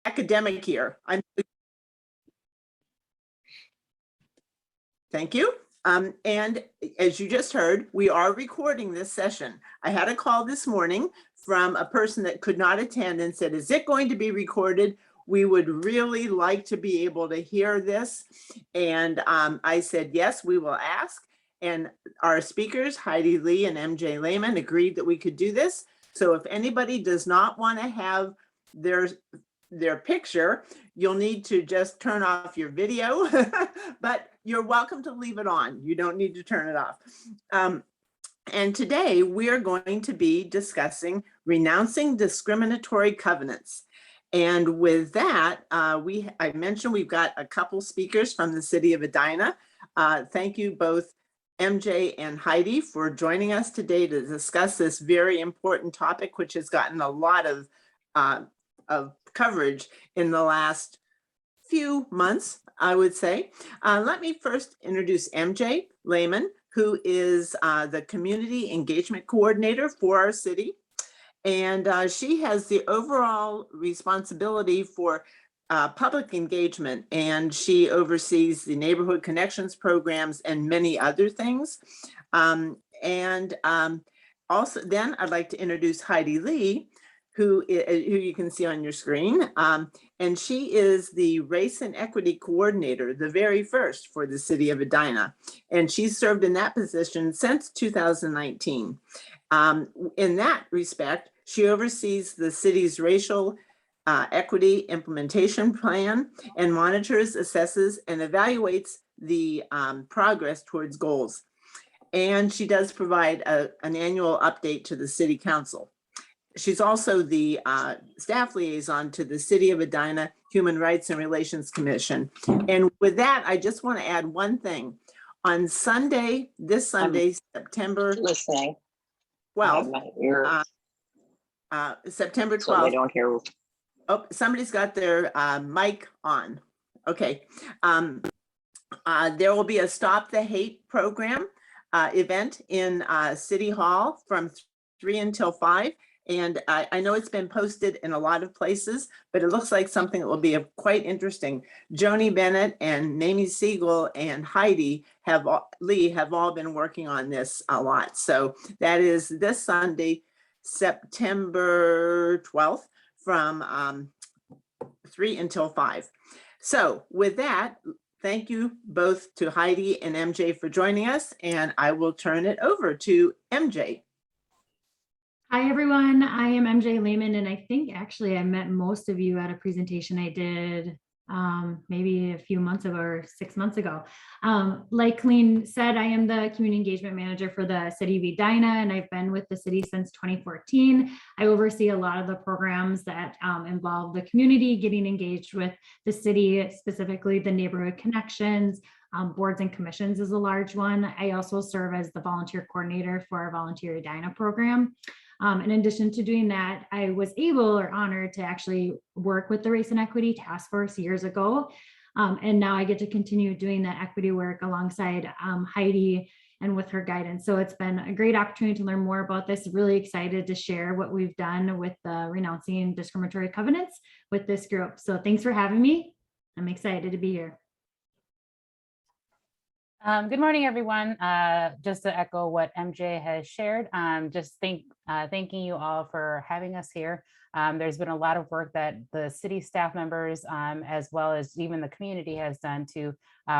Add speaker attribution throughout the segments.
Speaker 1: academic here. Thank you. And as you just heard, we are recording this session. I had a call this morning from a person that could not attend and said, is it going to be recorded? We would really like to be able to hear this. And I said, yes, we will ask. And our speakers, Heidi Lee and MJ Lamon, agreed that we could do this. So if anybody does not want to have their picture, you'll need to just turn off your video, but you're welcome to leave it on. You don't need to turn it off. And today we are going to be discussing renouncing discriminatory covenants. And with that, I mentioned we've got a couple speakers from the City of Edina. Thank you both MJ and Heidi for joining us today to discuss this very important topic, which has gotten a lot of coverage in the last few months, I would say. Let me first introduce MJ Lamon, who is the Community Engagement Coordinator for our city. And she has the overall responsibility for public engagement, and she oversees the Neighborhood Connections programs and many other things. Also then I'd like to introduce Heidi Lee, who you can see on your screen. And she is the Race and Equity Coordinator, the very first for the City of Edina. And she's served in that position since 2019. In that respect, she oversees the city's racial equity implementation plan and monitors, assesses, and evaluates the progress towards goals. And she does provide an annual update to the City Council. She's also the staff liaison to the City of Edina Human Rights and Relations Commission. And with that, I just want to add one thing. On Sunday, this Sunday, September 12th, September 12th.
Speaker 2: So I don't hear.
Speaker 1: Oh, somebody's got their mic on. Okay. There will be a Stop the Hate program event in City Hall from 3 until 5. And I know it's been posted in a lot of places, but it looks like something that will be quite interesting. Joni Bennett and Mamie Siegel and Heidi Lee have all been working on this a lot. So that is this Sunday, September 12th from 3 until 5. So with that, thank you both to Heidi and MJ for joining us, and I will turn it over to MJ.
Speaker 3: Hi, everyone. I am MJ Lamon, and I think actually I met most of you at a presentation I did maybe a few months ago or 6 months ago. Like Colleen said, I am the Community Engagement Manager for the City of Edina, and I've been with the city since 2014. I oversee a lot of the programs that involve the community getting engaged with the city, specifically the Neighborhood Connections, boards and commissions is a large one. I also serve as the volunteer coordinator for our Volunteer Edina program. In addition to doing that, I was able or honored to actually work with the Race and Equity Task Force years ago. And now I get to continue doing that equity work alongside Heidi and with her guidance. So it's been a great opportunity to learn more about this. Really excited to share what we've done with the Renouncing Discriminatory Covenants with this group. So thanks for having me. I'm excited to be here.
Speaker 4: Good morning, everyone. Just to echo what MJ has shared, just thanking you all for having us here. There's been a lot of work that the city staff members, as well as even the community has done to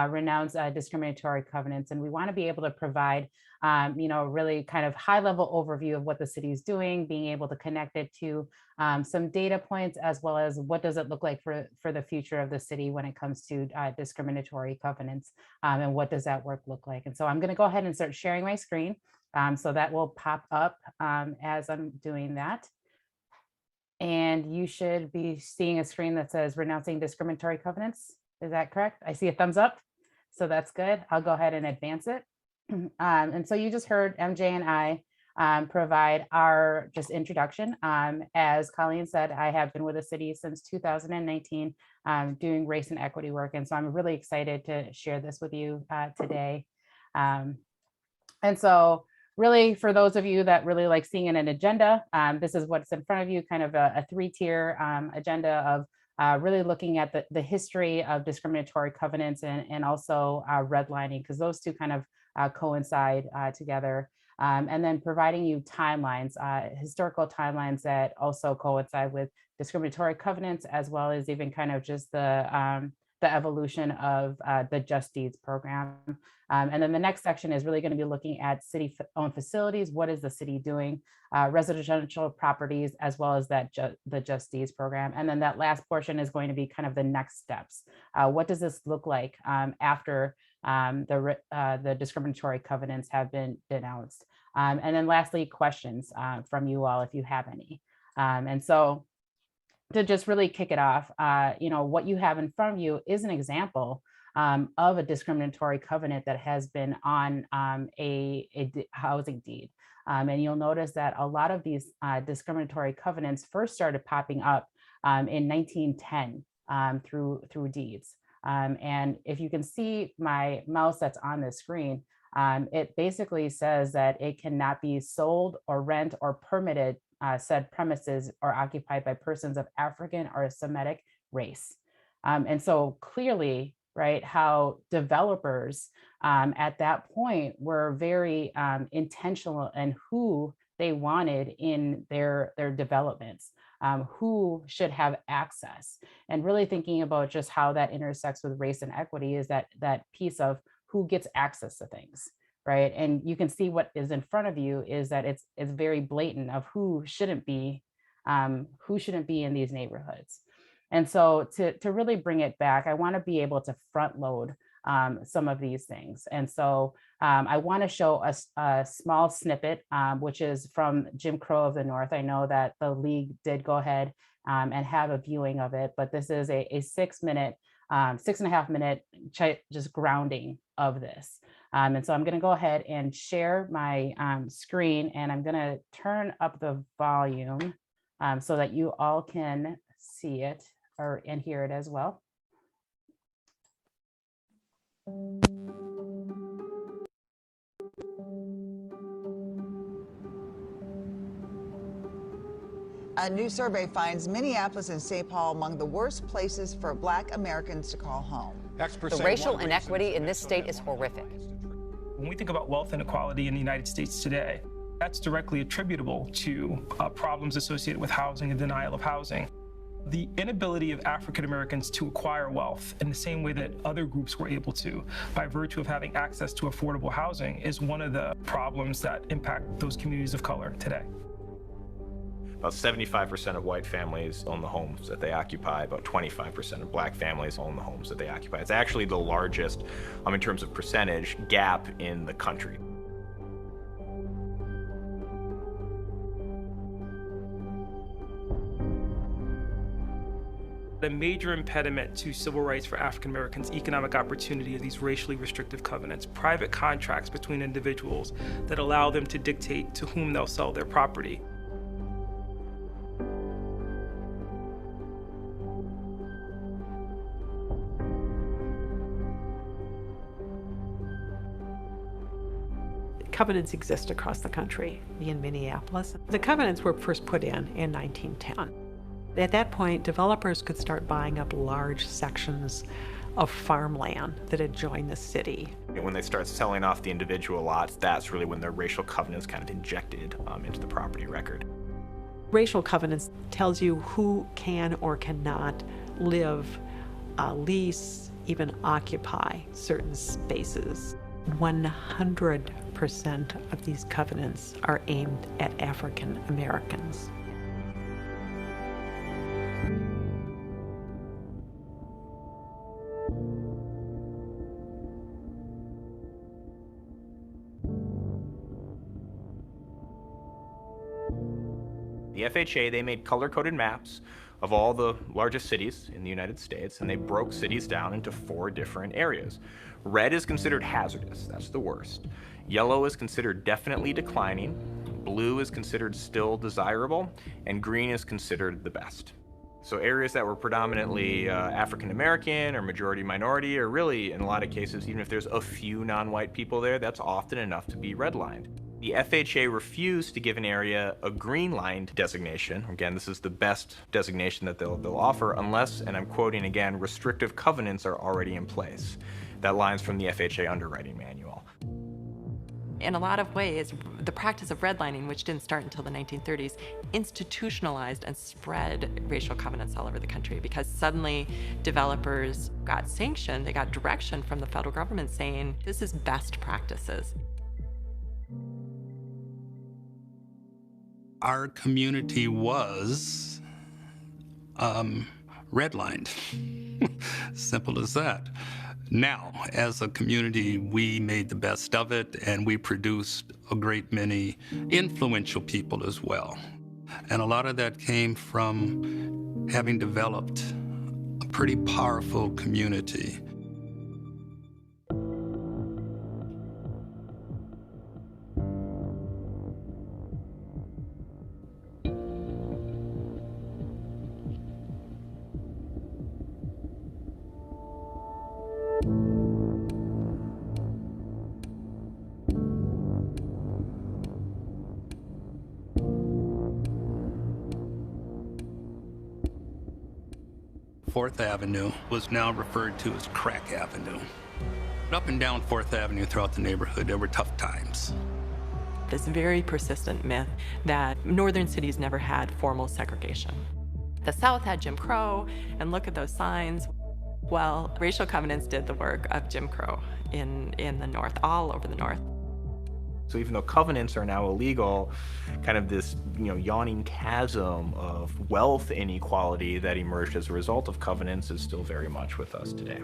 Speaker 4: renounce discriminatory covenants. And we want to be able to provide, really kind of high level overview of what the city is doing, being able to connect it to some data points, as well as what does it look like for the future of the city when it comes to discriminatory covenants, and what does that work look like. And so I'm going to go ahead and start sharing my screen. So that will pop up as I'm doing that. And you should be seeing a screen that says Renouncing Discriminatory Covenants. Is that correct? I see a thumbs up. So that's good. I'll go ahead and advance it. And so you just heard MJ and I provide our just introduction. As Colleen said, I have been with the city since 2019 doing race and equity work. And so I'm really excited to share this with you today. And so really, for those of you that really like seeing an agenda, this is what's in front of you, kind of a three-tier agenda really looking at the history of discriminatory covenants and also redlining, because those two kind of coincide together. And then providing you timelines, historical timelines that also coincide with discriminatory covenants, as well as even kind of just the evolution of the Just Deeds program. And then the next section is really going to be looking at city-owned facilities. What is the city doing? Residential properties, as well as the Just Deeds program. And then that last portion is going to be kind of the next steps. What does this look like after the discriminatory covenants have been denounced? And then lastly, questions from you all, if you have any. And so to just really kick it off, what you have in front of you is an example of a discriminatory covenant that has been on a housing deed. And you'll notice that a lot of these discriminatory covenants first started popping up in 1910 through deeds. And if you can see my mouse that's on the screen, it basically says that it cannot be sold or rent or permitted said premises or occupied by persons of African or Semitic race. And so clearly, right, how developers at that point were very intentional in who they wanted in their developments, who should have access, and really thinking about just how that intersects with race and equity is that piece of who gets access to things, right? And you can see what is in front of you is that it's very blatant of who shouldn't be in these neighborhoods. And so to really bring it back, I want to be able to front load some of these things. And so I want to show a small snippet, which is from Jim Crow of the North. I know that the league did go ahead and have a viewing of it, but this is a 6.5 minute just grounding of this. And so I'm going to go ahead and share my screen, and I'm going to turn up the volume so that you all can see it and hear it as well.
Speaker 2: A new survey finds Minneapolis and St. Paul among the worst places for Black Americans to call home.
Speaker 5: The racial inequity in this state is horrific.
Speaker 6: When we think about wealth inequality in the United States today, that's directly attributable to problems associated with housing and denial of housing. The inability of African Americans to acquire wealth in the same way that other groups were able to, by virtue of having access to affordable housing, is one of the problems that impact those communities of color today.
Speaker 7: About 75% of white families own the homes that they occupy. About 25% of Black families own the homes that they occupy. It's actually the largest, in terms of percentage, gap in the country.
Speaker 6: The major impediment to civil rights for African Americans' economic opportunity are these racially restrictive covenants, private contracts between individuals that allow them to dictate to whom they'll sell their property.
Speaker 8: Covenants exist across the country. In Minneapolis, the covenants were first put in 1910. At that point, developers could start buying up large sections of farmland that adjoin the city.
Speaker 7: When they start selling off the individual lots, that's really when the racial covenants kind of injected into the property record.
Speaker 8: Racial covenants tells you who can or cannot live, lease, even occupy certain spaces. 100% of these covenants are aimed at African Americans.
Speaker 7: The FHA, they made color-coded maps of all the largest cities in the United States, and they broke cities down into 4 different areas. Red is considered hazardous, that's the worst. Yellow is considered definitely declining. Blue is considered still desirable, and green is considered the best. So areas that were predominantly African American or majority minority, or really in a lot of cases, even if there's a few non-white people there, that's often enough to be redlined. The FHA refused to give an area a green line designation. Again, this is the best designation that they'll offer unless, and I'm quoting again, restrictive covenants are already in place. That line's from the FHA underwriting manual.
Speaker 9: In a lot of ways, the practice of redlining, which didn't start until the 1930s, institutionalized and spread racial covenants all over the country because suddenly developers got sanctioned, they got direction from the federal government saying, this is best practices.
Speaker 10: Our community was redlined. Simple as that. Now, as a community, we made the best of it, and we produced a great many influential people as well. And a lot of that came from having developed a pretty powerful community. Fourth Avenue was now referred to as Crack Avenue. Up and down Fourth Avenue throughout the neighborhood, there were tough times.
Speaker 9: This very persistent myth that northern cities never had formal segregation. The South had Jim Crow, and look at those signs. Well, racial covenants did the work of Jim Crow in the North, all over the North.
Speaker 7: So even though covenants are now illegal, kind of this yawning chasm of wealth inequality that emerged as a result of covenants is still very much with us today.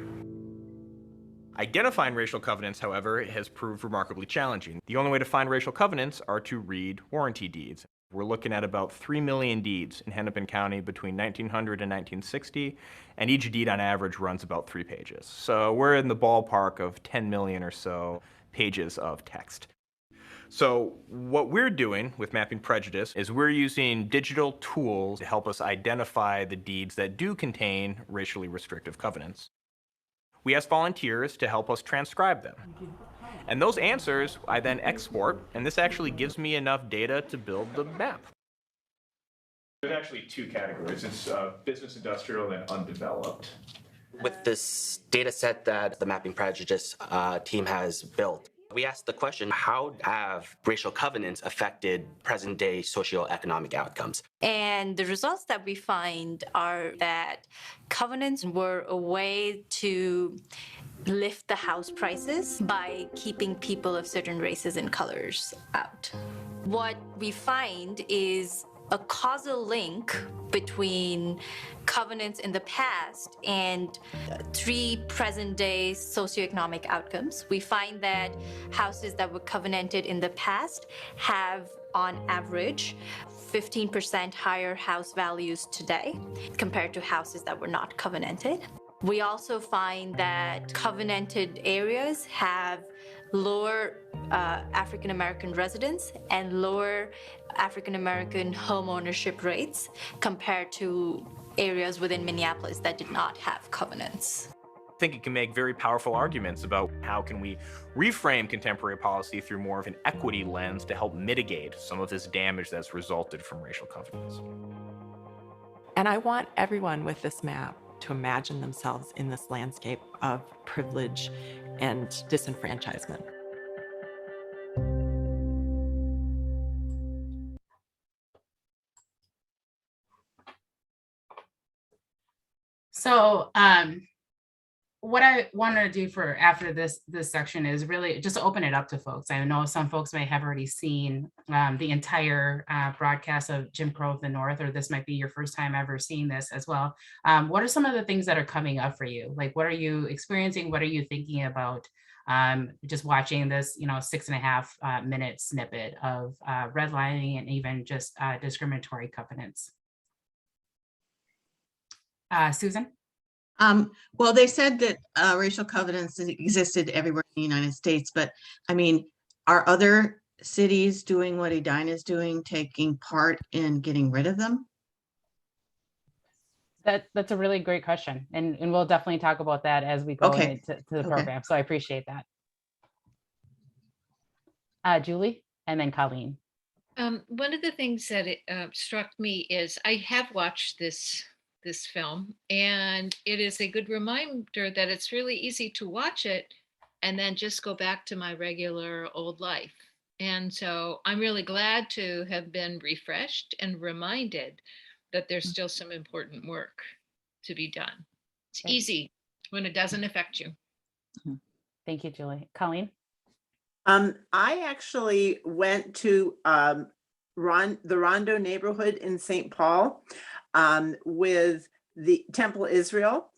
Speaker 7: Identifying racial covenants, however, has proved remarkably challenging. The only way to find racial covenants are to read warranty deeds. We're looking at about 3 million deeds in Hennepin County between 1900 and 1960, and each deed on average runs about 3 pages. So we're in the ballpark of 10 million or so pages of text. So what we're doing with Mapping Prejudice is we're using digital tools to help us identify the deeds that do contain racially restrictive covenants. We ask volunteers to help us transcribe them. And those answers I then export, and this actually gives me enough data to build the map. There's actually 2 categories. It's business, industrial, and undeveloped.
Speaker 11: With this data set that the Mapping Prejudice team has built, we asked the question, how have racial covenants affected present-day socioeconomic outcomes?
Speaker 12: And the results that we find are that covenants were a way to lift the house prices by keeping people of certain races and colors out. What we find is a causal link between covenants in the past and 3 present-day socioeconomic outcomes. We find that houses that were covenanted in the past have, on average, 15% higher house values today compared to houses that were not covenanted. We also find that covenanted areas have lower African American residents and lower African American home ownership rates compared to areas within Minneapolis that did not have covenants.
Speaker 7: I think it can make very powerful arguments about how can we reframe contemporary policy through more of an equity lens to help mitigate some of this damage that's resulted from racial covenants.
Speaker 9: And I want everyone with this map to imagine themselves in this landscape of privilege and disenfranchisement.
Speaker 4: So what I wanted to do for after this section is really just to open it up to folks. I know some folks may have already seen the entire broadcast of Jim Crow of the North, or this might be your first time ever seeing this as well. What are some of the things that are coming up for you? Like, what are you experiencing? What are you thinking about just watching this, 6.5 minute snippet of redlining and even just discriminatory covenants? Susan?
Speaker 13: Well, they said that racial covenants existed everywhere in the United States, but I mean, are other cities doing what Edina is doing, taking part in getting rid of them?
Speaker 4: That's a really great question. And we'll definitely talk about that as we go into the program. So I appreciate that. Julie? and then Colleen.
Speaker 14: One of the things that struck me is I have watched this film, and it is a good reminder that it's really easy to watch it and then just go back to my regular old life. And so I'm really glad to have been refreshed and reminded that there's still some important work to be done. It's easy when it doesn't affect you.
Speaker 4: Thank you, Julie. Colleen?
Speaker 1: I actually went to the Rondo neighborhood in St. Paul with the Temple Israel,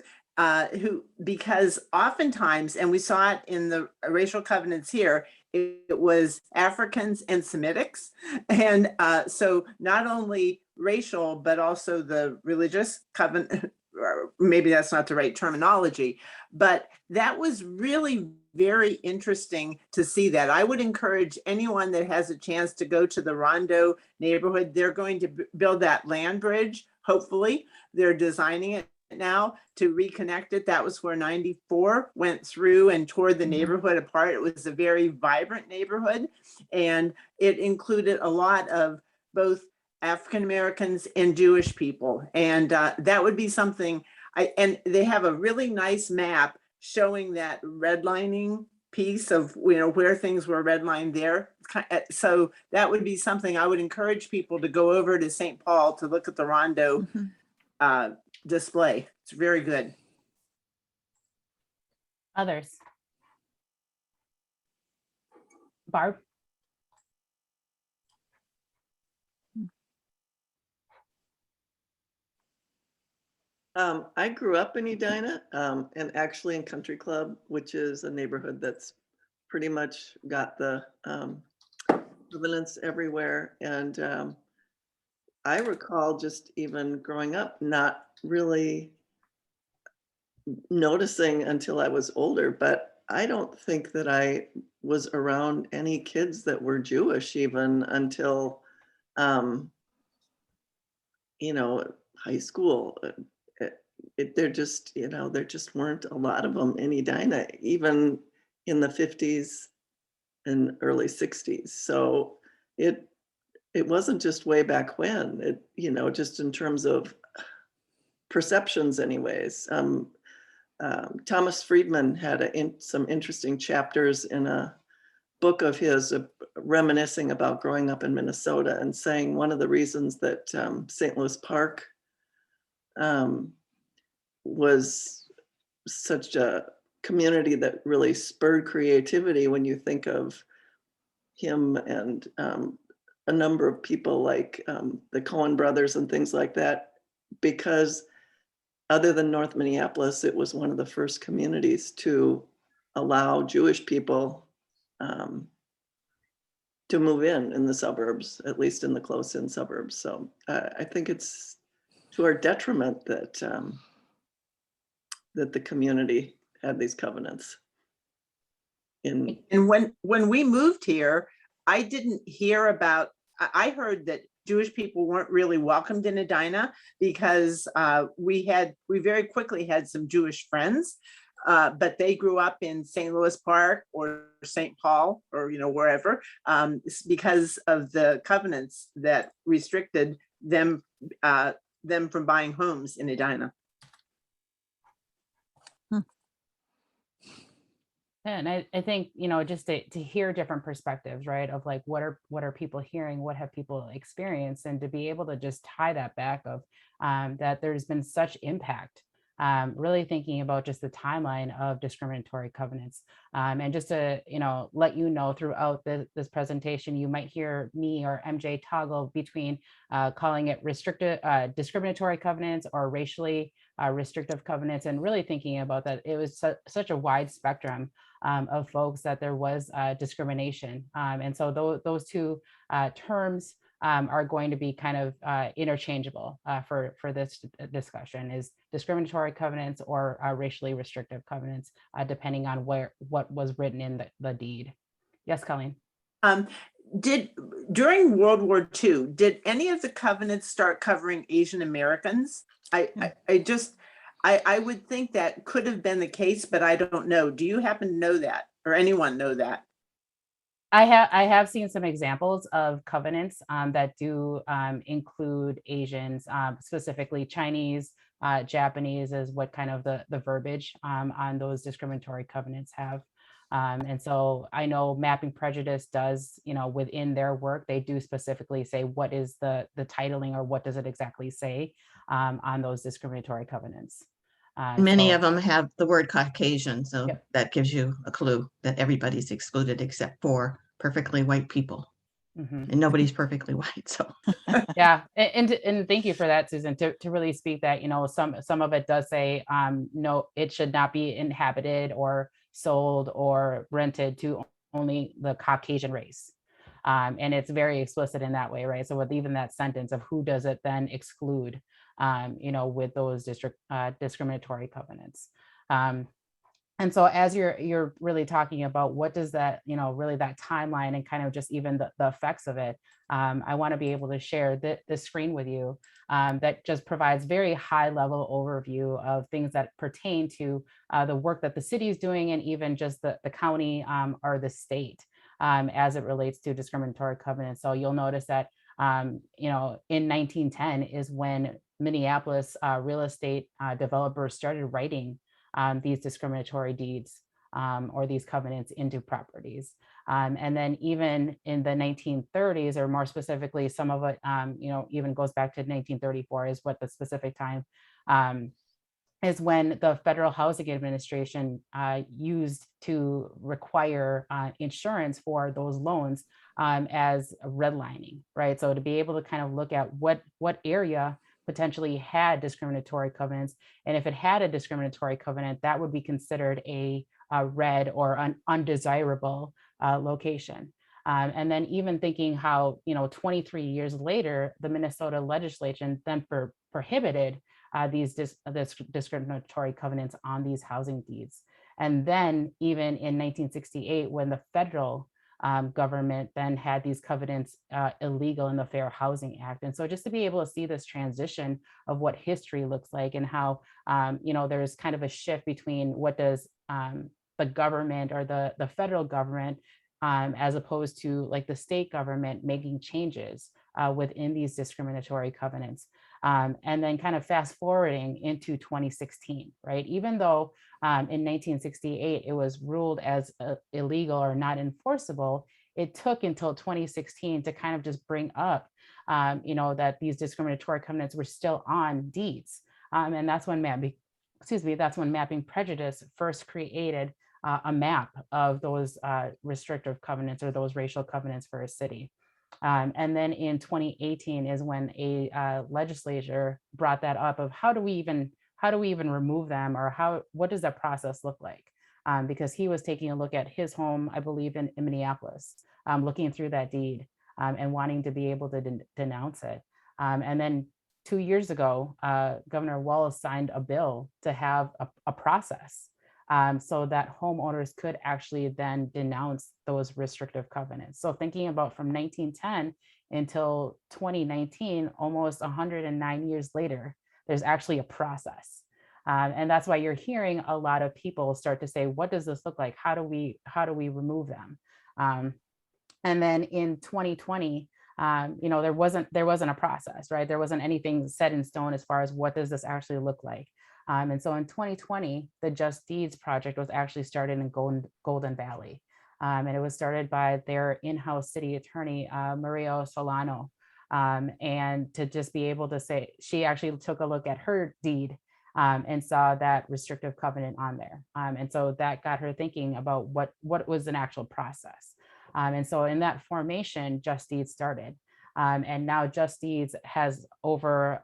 Speaker 1: because oftentimes, and we saw it in the racial covenants here, it was Africans and Semitics. And so not only racial, but also the religious covenant, or maybe that's not the right terminology, but that was really very interesting to see that. I would encourage anyone that has a chance to go to the Rondo neighborhood. They're going to build that land bridge, hopefully. They're designing it now to reconnect it. That was where 94 went through and tore the neighborhood apart. It was a very vibrant neighborhood, and it included a lot of both African Americans and Jewish people. And that would be something, and they have a really nice map showing that redlining piece of, where things were redlined there. So that would be something I would encourage people to go over to St. Paul to look at the Rondo display. It's very good.
Speaker 4: Others? Barb?
Speaker 15: I grew up in Edina, and actually in Country Club, which is a neighborhood that's pretty much got the evidence everywhere. And I recall just even growing up, not really noticing until I was older, but I don't think that I was around any kids that were Jewish even until, high school. There just weren't a lot of them in Edina, even in the 50s and early 60s. So it wasn't just way back when, just in terms of perceptions anyways. Thomas Friedman had some interesting chapters in a book of his reminiscing about growing up in Minnesota and saying one of the reasons that St. Louis Park was such a community that really spurred creativity when you think of him and a number of people like the Coen brothers and things like that, because other than North Minneapolis, it was one of the first communities to allow Jewish people to move in the suburbs, at least in the close-in suburbs. So I think it's to our detriment that that the community had these covenants. And
Speaker 1: when we moved here, I didn't hear about, I heard that Jewish people weren't really welcomed in Edina because we very quickly had some Jewish friends, but they grew up in St. Louis Park or St. Paul or wherever, because of the covenants that restricted them from buying homes in Edina.
Speaker 4: And I think, just to hear different perspectives, right, of like, what are people hearing, what have people experienced, and to be able to just tie that back of that there's been such impact, really thinking about just the timeline of discriminatory covenants. And just to, let you know throughout this presentation, you might hear me or MJ toggle between calling it discriminatory covenants or racially restrictive covenants, and really thinking about that it was such a wide spectrum of folks that there was discrimination. And so those two terms are going to be kind of interchangeable for this discussion, is discriminatory covenants or racially restrictive covenants, depending on what was written in the deed. Yes, Colleen.
Speaker 1: During World War II, did any of the covenants start covering Asian Americans? I would think that could have been the case, but I don't know. Do you happen to know that, or anyone know that?
Speaker 4: I have seen some examples of covenants that do include Asians, specifically Chinese, Japanese is what kind of the verbiage on those discriminatory covenants have. And so I know Mapping Prejudice does, within their work, they do specifically say what is the titling or what does it exactly say on those discriminatory covenants.
Speaker 13: Many
Speaker 4: So-
Speaker 13: of them have the word Caucasian, so
Speaker 4: Yep.
Speaker 13: that gives you a clue that everybody's excluded except for perfectly white people.
Speaker 4: Mhm.
Speaker 13: And nobody's perfectly white, so.
Speaker 4: Yeah, and thank you for that, Susan, to really speak that, some of it does say, no, it should not be inhabited or sold or rented to only the Caucasian race. And it's very explicit in that way, right? So with even that sentence of who does it then exclude, with those discriminatory covenants. And so as you're really talking about what does that, really that timeline and kind of just even the effects of it, I want to be able to share the screen with you that just provides very high level overview of things that pertain to the work that the city is doing and even just the county or the state as it relates to discriminatory covenants. So you'll notice that, in 1910 is when Minneapolis real estate developers started writing these discriminatory deeds or these covenants into properties. And then even in the 1930s, or more specifically, some of it, even goes back to 1934 is what the specific time is when the Federal Housing Administration used to require insurance for those loans as redlining, right? So to be able to kind of look at what area potentially had discriminatory covenants. And if it had a discriminatory covenant, that would be considered a red or an undesirable location. And then even thinking how, 23 years later, the Minnesota legislature then prohibited these discriminatory covenants on these housing deeds. And then even in 1968, when the federal government then had these covenants illegal in the Fair Housing Act. And so just to be able to see this transition of what history looks like and how, there's kind of a shift between what does the government or the federal government as opposed to like the state government making changes within these discriminatory covenants. And then kind of fast forwarding into 2016, right? Even though in 1968, it was ruled as illegal or not enforceable, it took until 2016 to kind of just bring up, that these discriminatory covenants were still on deeds. And that's when Mapping Prejudice first created a map of those restrictive covenants or those racial covenants for a city. And then in 2018 is when a legislature brought that up of how do we even remove them, or what does that process look like? Because he was taking a look at his home, I believe in Minneapolis, looking through that deed and wanting to be able to denounce it. And then 2 years ago, Governor Wallace signed a bill to have a process so that homeowners could actually then denounce those restrictive covenants. So thinking about from 1910 until 2019, almost 109 years later, there's actually a process. And that's why you're hearing a lot of people start to say, what does this look like? How do we remove them? And then in 2020, there wasn't a process, right? There wasn't anything set in stone as far as what does this actually look like. And so in 2020, the Just Deeds project was actually started in Golden Valley. And it was started by their in-house city attorney, Maria Solano. And to just be able to say, she actually took a look at her deed and saw that restrictive covenant on there. And so that got her thinking about what was an actual process. And so in that formation, Just Deeds started. And now Just Deeds has over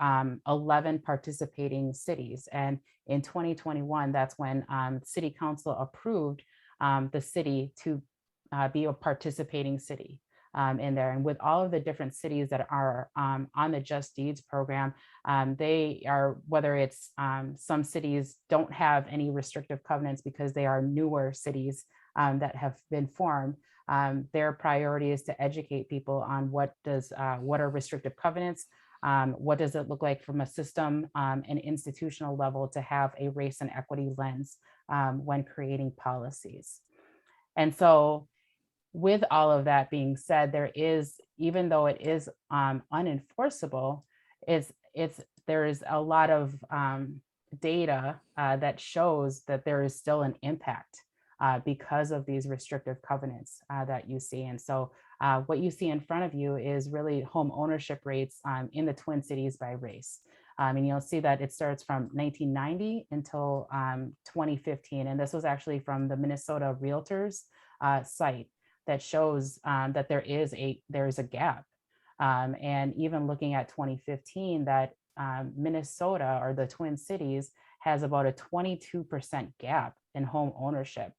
Speaker 4: 11 participating cities. And in 2021, that's when City Council approved the city to be a participating city in there. And with all of the different cities that are on the Just Deeds program, they are, whether it's some cities don't have any restrictive covenants because they are newer cities that have been formed. Their priority is to educate people on what are restrictive covenants, what does it look like from a system and institutional level to have a race and equity lens when creating policies. And so with all of that being said, there is, even though it is unenforceable, there is a lot of data that shows that there is still an impact because of these restrictive covenants that you see. And so what you see in front of you is really home ownership rates in the Twin Cities by race. And you'll see that it starts from 1990 until 2015. And this was actually from the Minnesota Realtors site that shows that there is a gap. And even looking at 2015, that Minnesota, or the Twin Cities, has about a 22% gap in home ownership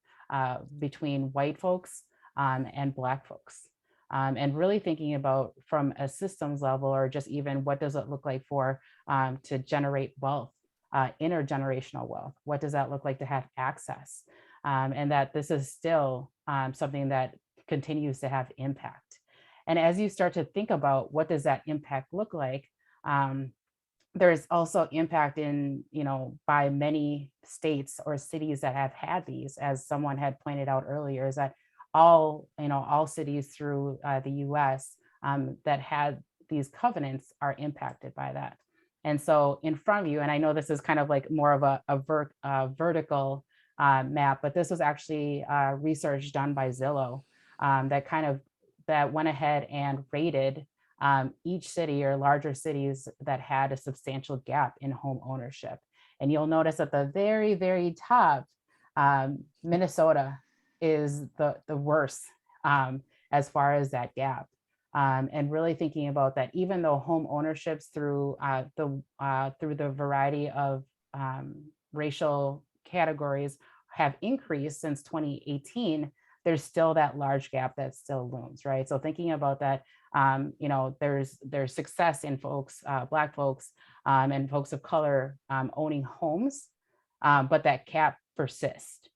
Speaker 4: between white folks and Black folks. And really thinking about from a systems level, or just even what does it look like for to generate wealth, intergenerational wealth? What does that look like to have access? And that this is still something that continues to have impact. And as you start to think about what does that impact look like, there's also impact in, by many states or cities that have had these, as someone had pointed out earlier, is that all cities through the US that had these covenants are impacted by that. And so in front of you, and I know this is kind of like more of a vertical map, but this was actually research done by Zillow that went ahead and rated each city or larger cities that had a substantial gap in home ownership. And you'll notice at the very, very top, Minnesota is the worst as far as that gap. And really thinking about that, even though home ownerships through the variety of racial categories have increased since 2018, there's still that large gap that still looms, right? So thinking about that, there's success in folks, Black folks and folks of color owning homes, but that gap persists.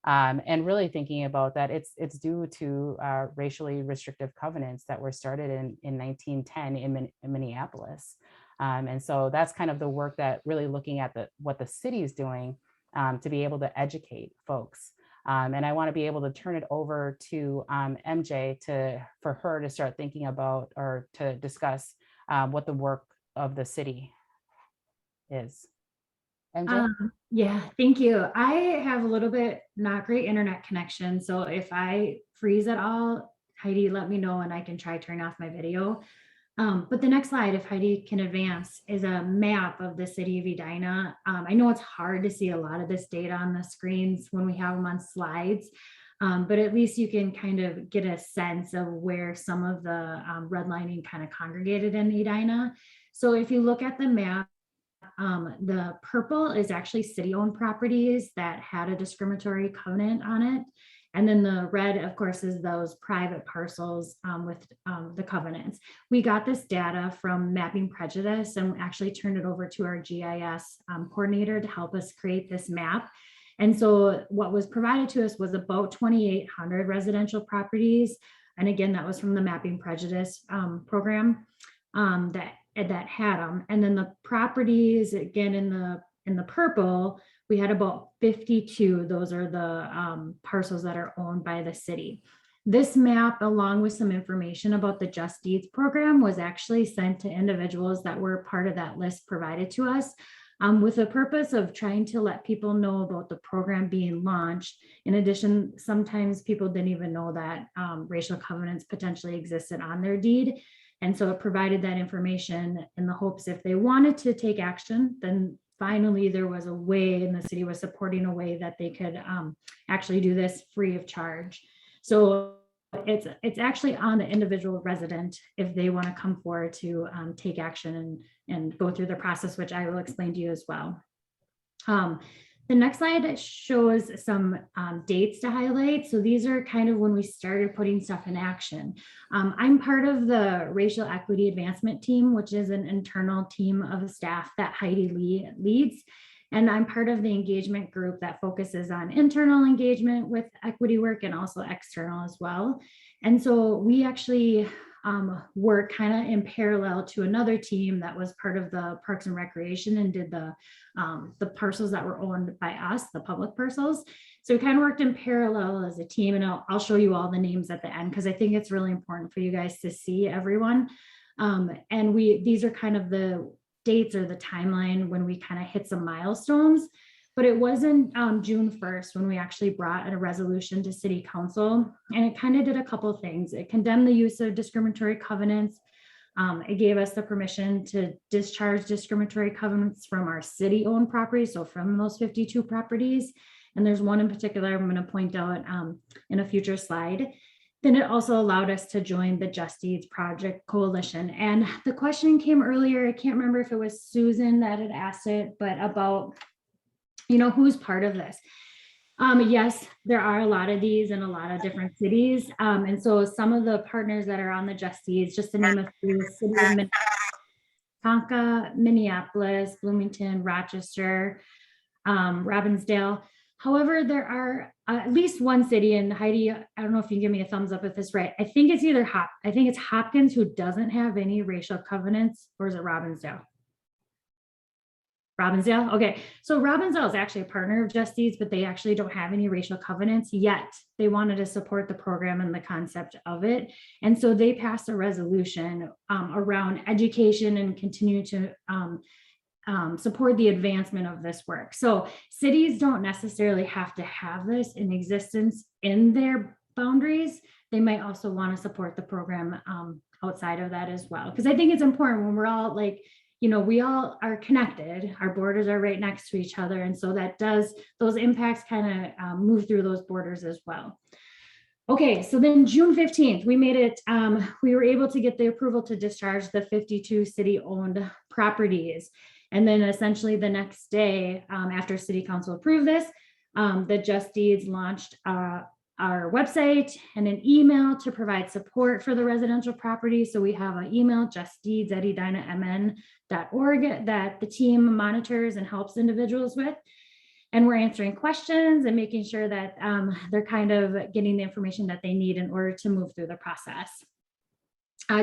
Speaker 4: And really thinking about that, it's due to racially restrictive covenants that were started in 1910 in Minneapolis. And so that's kind of the work that really looking at what the city is doing to be able to educate folks. And I want to be able to turn it over to MJ for her to start thinking about, or to discuss what the work of the city is. MJ?
Speaker 3: Yeah, thank you. I have a little bit not great internet connection. So if I freeze at all, Heidi, let me know and I can try turn off my video. But the next slide, if Heidi can advance, is a map of the city of Edina. I know it's hard to see a lot of this data on the screens when we have them on slides, but at least you can kind of get a sense of where some of the redlining kind of congregated in Edina. So if you look at the map, the purple is actually city-owned properties that had a discriminatory covenant on it. And then the red, of course, is those private parcels with the covenants. We got this data from Mapping Prejudice and actually turned it over to our GIS coordinator to help us create this map. And so what was provided to us was about 2,800 residential properties. And again, that was from the Mapping Prejudice program that had them. And then the properties, again, in the purple, we had about 52. Those are the parcels that are owned by the city. This map, along with some information about the Just Deeds program, was actually sent to individuals that were part of that list provided to us with the purpose of trying to let people know about the program being launched. In addition, sometimes people didn't even know that racial covenants potentially existed on their deed. And so it provided that information in the hopes if they wanted to take action, then finally there was a way, and the city was supporting a way that they could actually do this free of charge. So it's actually on the individual resident if they want to come forward to take action and go through the process, which I will explain to you as well. The next slide shows some dates to highlight. So these are kind of when we started putting stuff in action. I'm part of the Racial Equity Advancement Team, which is an internal team of staff that Heidi Lee leads. And I'm part of the engagement group that focuses on internal engagement with equity work and also external as well. And so we actually work kind of in parallel to another team that was part of the Parks and Recreation and did the parcels that were owned by us, the public parcels. So we kind of worked in parallel as a team, and I'll show you all the names at the end because I think it's really important for you guys to see everyone. And these are kind of the dates or the timeline when we kind of hit some milestones. But it wasn't June 1st when we actually brought a resolution to City Council, and it kind of did a couple of things. It condemned the use of discriminatory covenants. It gave us the permission to discharge discriminatory covenants from our city-owned properties, so from those 52 properties. And there's one in particular I'm going to point out in a future slide. Then it also allowed us to join the Just Deeds Project Coalition. And the question came earlier, I can't remember if it was Susan that had asked it, but about, who's part of this? Yes, there are a lot of these in a lot of different cities. And so some of the partners that are on the Just Deeds, just to name a few, City of Tonka, Minneapolis, Bloomington, Rochester, Robbinsdale. However, there are at least one city, and Heidi, I don't know if you can give me a thumbs up if this is right. I think it's Hopkins who doesn't have any racial covenants, or is it Robbinsdale? Robbinsdale, okay. So Robbinsdale is actually a partner of Just Deeds, but they actually don't have any racial covenants yet. They wanted to support the program and the concept of it. And so they passed a resolution around education and continue to support the advancement of this work. So cities don't necessarily have to have this in existence in their boundaries. They might also want to support the program outside of that as well. Because I think it's important when we're all we all are connected, our borders are right next to each other. And so those impacts kind of move through those borders as well. Okay, so then June 15th, we made it, we were able to get the approval to discharge the 52 city-owned properties. And then essentially the next day, after City Council approved this, the Just Deeds launched our website and an email to provide support for the residential property. So we have an email, justdeeds@edinamn.org, that the team monitors and helps individuals with. And we're answering questions and making sure that they're kind of getting the information that they need in order to move through the process.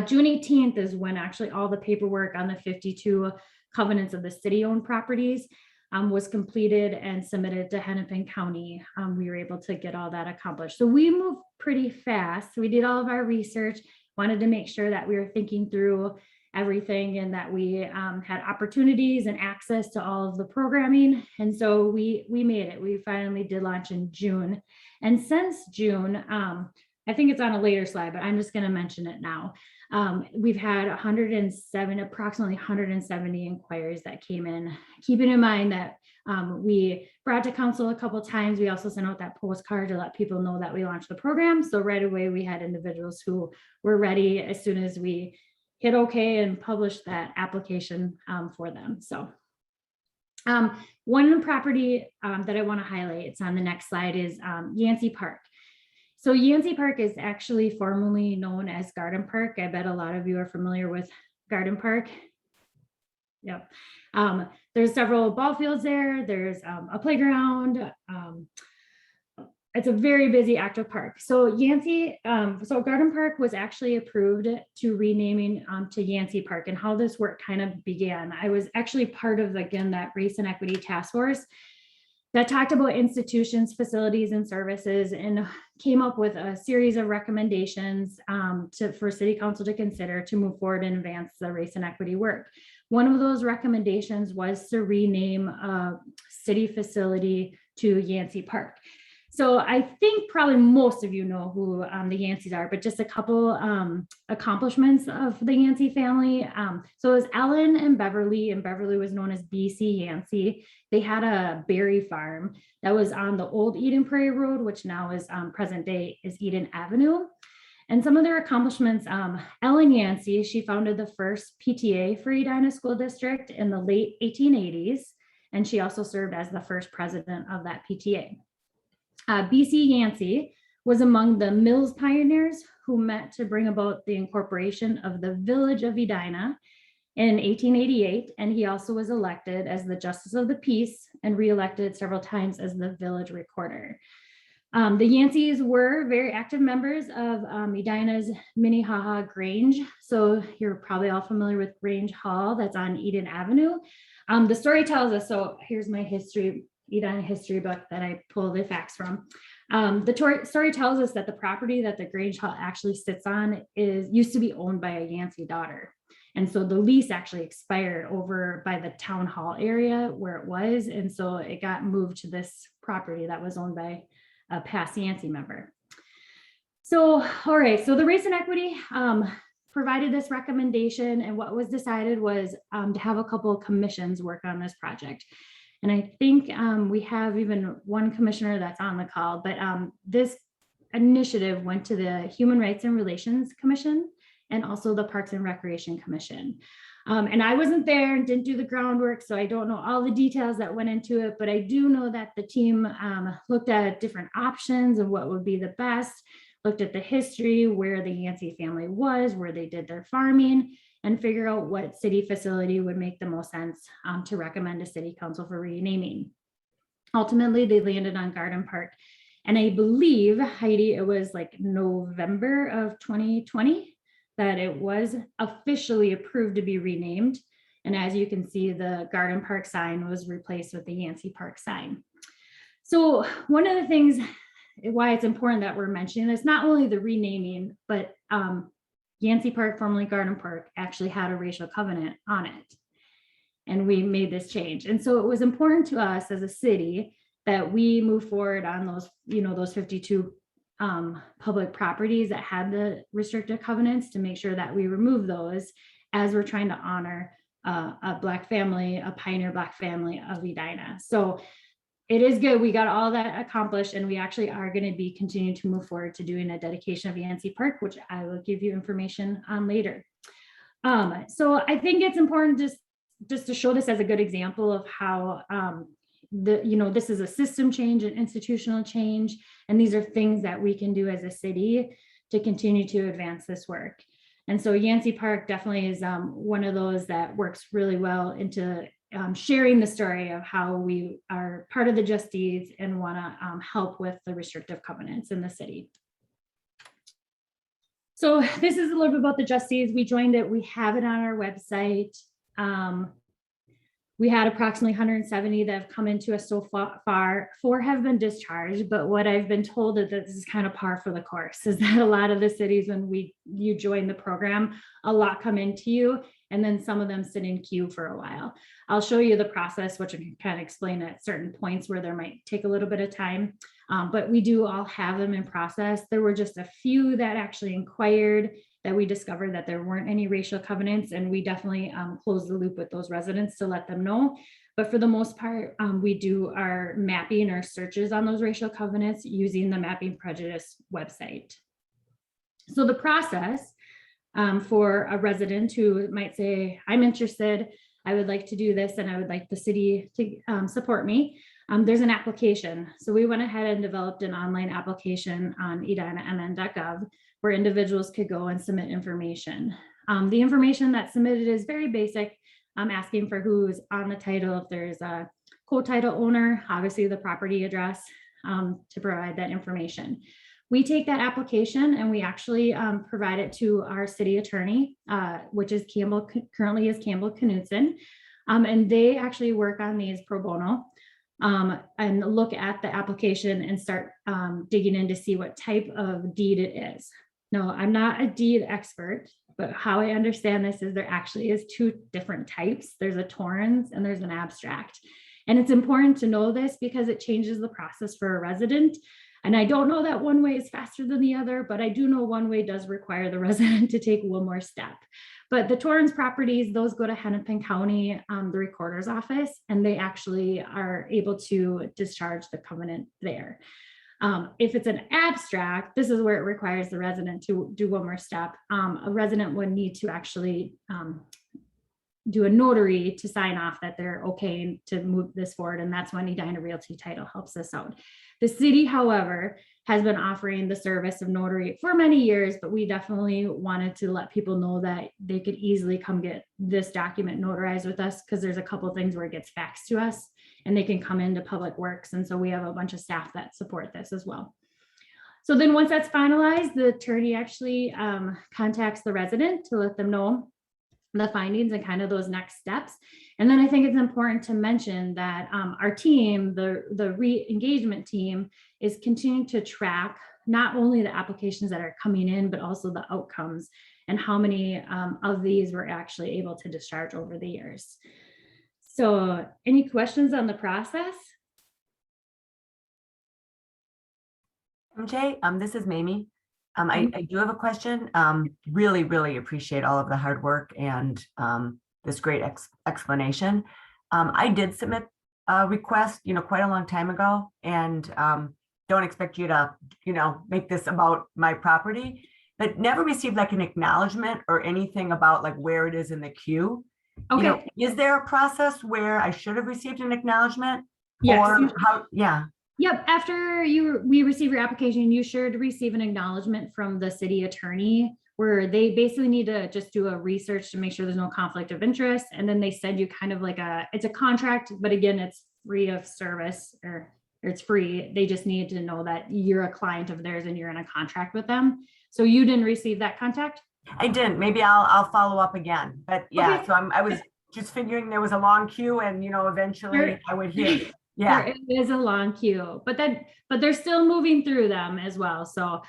Speaker 3: June 18th is when actually all the paperwork on the 52 covenants of the city-owned properties was completed and submitted to Hennepin County. We were able to get all that accomplished. So we moved pretty fast. We did all of our research, wanted to make sure that we were thinking through everything and that we had opportunities and access to all of the programming. And so we made it. We finally did launch in June. And since June, I think it's on a later slide, but I'm just going to mention it now. We've had approximately 170 inquiries that came in, keeping in mind that we brought to council a couple of times. We also sent out that postcard to let people know that we launched the program. So right away, we had individuals who were ready as soon as we hit okay and published that application for them. So one property that I want to highlight, it's on the next slide, is Yancey Park. So Yancey Park is actually formerly known as Garden Park. I bet a lot of you are familiar with Garden Park. Yep. There's several ball fields there. There's a playground. It's a very busy, active park. So so Garden Park was actually approved to renaming to Yancey Park, and how this work kind of began. I was actually part of, again, that Race and Equity Task Force that talked about institutions, facilities, and services, and came up with a series of recommendations for City Council to consider to move forward and advance the race and equity work. One of those recommendations was to rename a city facility to Yancey Park. So I think probably most of you know who the Yanceys are, but just a couple accomplishments of the Yancey family. So it was Ellen and Beverly was known as BC Yancey. They had a berry farm that was on the old Eden Prairie Road, which now is present day is Eden Avenue. And some of their accomplishments, Ellen Yancey, she founded the first PTA for Edina School District in the late 1880s. And she also served as the first president of that PTA. BC Yancey was among the Mills pioneers who met to bring about the incorporation of the village of Edina in 1888. And he also was elected as the Justice of the Peace and reelected several times as the village recorder. The Yanceys were very active members of Edina's Minnehaha Grange. So you're probably all familiar with Grange Hall that's on Eden Avenue. The story tells us, so here's my Edina history book that I pulled the facts from. The story tells us that the property that the Grange Hall actually sits on used to be owned by a Yancey daughter. And so the lease actually expired over by the town hall area where it was. And so it got moved to this property that was owned by a past Yancey member. So, all right, so the Race and Equity provided this recommendation, and what was decided was to have a couple of commissions work on this project. And I think we have even one commissioner that's on the call, but this initiative went to the Human Rights and Relations Commission and also the Parks and Recreation Commission. And I wasn't there and didn't do the groundwork, so I don't know all the details that went into it, but I do know that the team looked at different options of what would be the best, looked at the history, where the Yancey family was, where they did their farming, and figure out what city facility would make the most sense to recommend to City Council for renaming. Ultimately, they landed on Garden Park. And I believe, Heidi, it was like November of 2020 that it was officially approved to be renamed. And as you can see, the Garden Park sign was replaced with the Yancey Park sign. So one of the things why it's important that we're mentioning this, not only the renaming, but Yancey Park, formerly Garden Park, actually had a racial covenant on it. And we made this change. And so it was important to us as a city that we move forward on those, those 52 public properties that had the restrictive covenants, to make sure that we remove those as we're trying to honor a Black family, a pioneer Black family of Edina. So it is good. We got all that accomplished, and we actually are going to be continuing to move forward to doing a dedication of Yancey Park, which I will give you information on later. So I think it's important just to show this as a good example of how this is a system change, an institutional change, and these are things that we can do as a city to continue to advance this work. And so Yancey Park definitely is one of those that works really well into sharing the story of how we are part of the Just Deeds and want to help with the restrictive covenants in the city. So this is a little bit about the Just Deeds. We joined it. We have it on our website. We had approximately 170 that have come into us so far. 4 have been discharged, but what I've been told is that this is kind of par for the course, is that a lot of the cities, when you join the program, a lot come into you, and then some of them sit in queue for a while. I'll show you the process, which I can kind of explain at certain points where there might take a little bit of time, but we do all have them in process. There were just a few that actually inquired that we discovered that there weren't any racial covenants, and we definitely closed the loop with those residents to let them know. But for the most part, we do our mapping or searches on those racial covenants using the Mapping Prejudice website. So the process for a resident who might say, I'm interested, I would like to do this, and I would like the city to support me, there's an application. So we went ahead and developed an online application on edinamn.gov where individuals could go and submit information. The information that's submitted is very basic. I'm asking for who's on the title, if there's a co-title owner, obviously the property address, to provide that information. We take that application and we actually provide it to our city attorney, which is currently is Campbell Knudsen, and they actually work on these pro bono and look at the application and start digging in to see what type of deed it is. No, I'm not a deed expert, but how I understand this is there actually is 2 different types. There's a Torrens and there's an abstract. And it's important to know this because it changes the process for a resident. And I don't know that one way is faster than the other, but I do know one way does require the resident to take one more step. But the Torrens properties, those go to Hennepin County, the recorder's office, and they actually are able to discharge the covenant there. If it's an abstract, this is where it requires the resident to do one more step. A resident would need to actually do a notary to sign off that they're okay to move this forward, and that's when Edina Realty Title helps us out. The city, however, has been offering the service of notary for many years, but we definitely wanted to let people know that they could easily come get this document notarized with us, because there's a couple of things where it gets faxed to us and they can come into Public Works. And so we have a bunch of staff that support this as well. So then once that's finalized, the attorney actually contacts the resident to let them know the findings and kind of those next steps. And then I think it's important to mention that our team, the re-engagement team, is continuing to track not only the applications that are coming in, but also the outcomes and how many of these were actually able to discharge over the years. So any questions on the process?
Speaker 16: MJ, this is Mamie. I do have a question. Really appreciate all of the hard work and this great explanation. I did submit a request, quite a long time ago, and don't expect you to, make this about my property, but never received like an acknowledgement or anything about like where it is in the queue.
Speaker 3: Okay.
Speaker 16: Is there a process where I should have received an acknowledgement?
Speaker 3: Yes.
Speaker 16: Or how? Yeah.
Speaker 3: Yep. After we receive your application, you should receive an acknowledgement from the city attorney, where they basically need to just do a research to make sure there's no conflict of interest. And then they send you kind of like it's a contract, but again, it's free of service, or it's free. They just need to know that you're a client of theirs and you're in a contract with them. So you didn't receive that contact?
Speaker 16: I didn't. Maybe I'll follow up again. But yeah, okay. So I was just figuring there was a long queue, and eventually I would hear. Yeah,
Speaker 3: there is a long queue, but they're still moving through them as well. So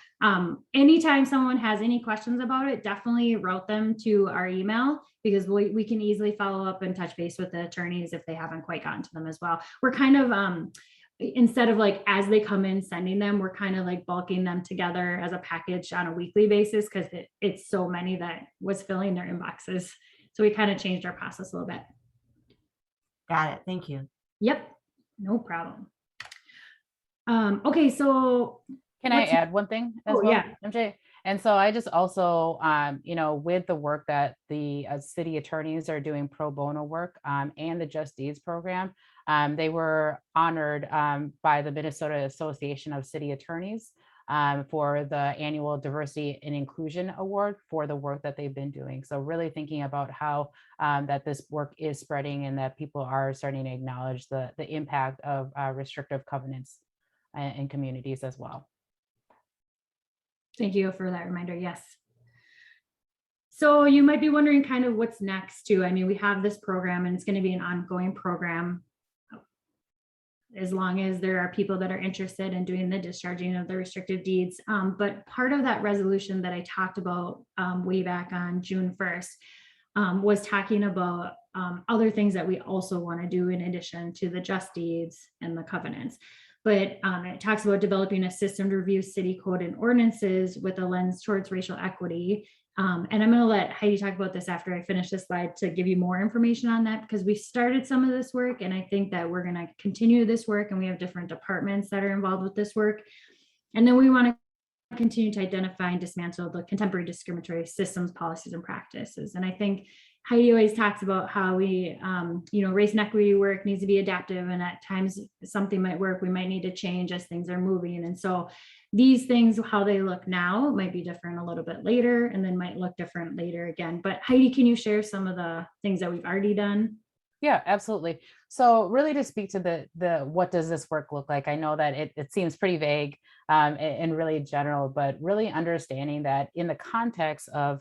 Speaker 3: anytime someone has any questions about it, definitely route them to our email, because we can easily follow up and touch base with the attorneys if they haven't quite gotten to them as well. We're kind of instead of like as they come in sending them, we're kind of like bulking them together as a package on a weekly basis, because it's so many that was filling their inboxes. So we kind of changed our process a little bit.
Speaker 16: Got it. Thank you.
Speaker 3: Yep. No problem. Okay, so
Speaker 4: can I add one thing as well,
Speaker 3: yeah.
Speaker 4: MJ? And so I just also, with the work that the city attorneys are doing pro bono work and the Just Deeds program, they were honored by the Minnesota Association of City Attorneys for the annual Diversity and Inclusion Award for the work that they've been doing. So really thinking about how that this work is spreading and that people are starting to acknowledge the impact of restrictive covenants in communities as well.
Speaker 3: Thank you for that reminder. Yes. So you might be wondering kind of what's next too. I mean, we have this program and it's going to be an ongoing program as long as there are people that are interested in doing the discharging of the restrictive deeds. But part of that resolution that I talked about way back on June 1st was talking about other things that we also want to do in addition to the just deeds and the covenants. But it talks about developing a system to review city code and ordinances with a lens towards racial equity. And I'm going to let Heidi talk about this after I finish this slide to give you more information on that, because we started some of this work and I think that we're going to continue this work, and we have different departments that are involved with this work. And then we want to continue to identify and dismantle the contemporary discriminatory systems, policies, and practices. And I think Heidi always talks about how we, race and equity work needs to be adaptive, and at times something might work, we might need to change as things are moving. And so these things, how they look now might be different a little bit later, and then might look different later again. But Heidi, can you share some of the things that we've already done?
Speaker 4: Yeah, absolutely. So really to speak to the what does this work look like? I know that it seems pretty vague and really general, but really understanding that in the context of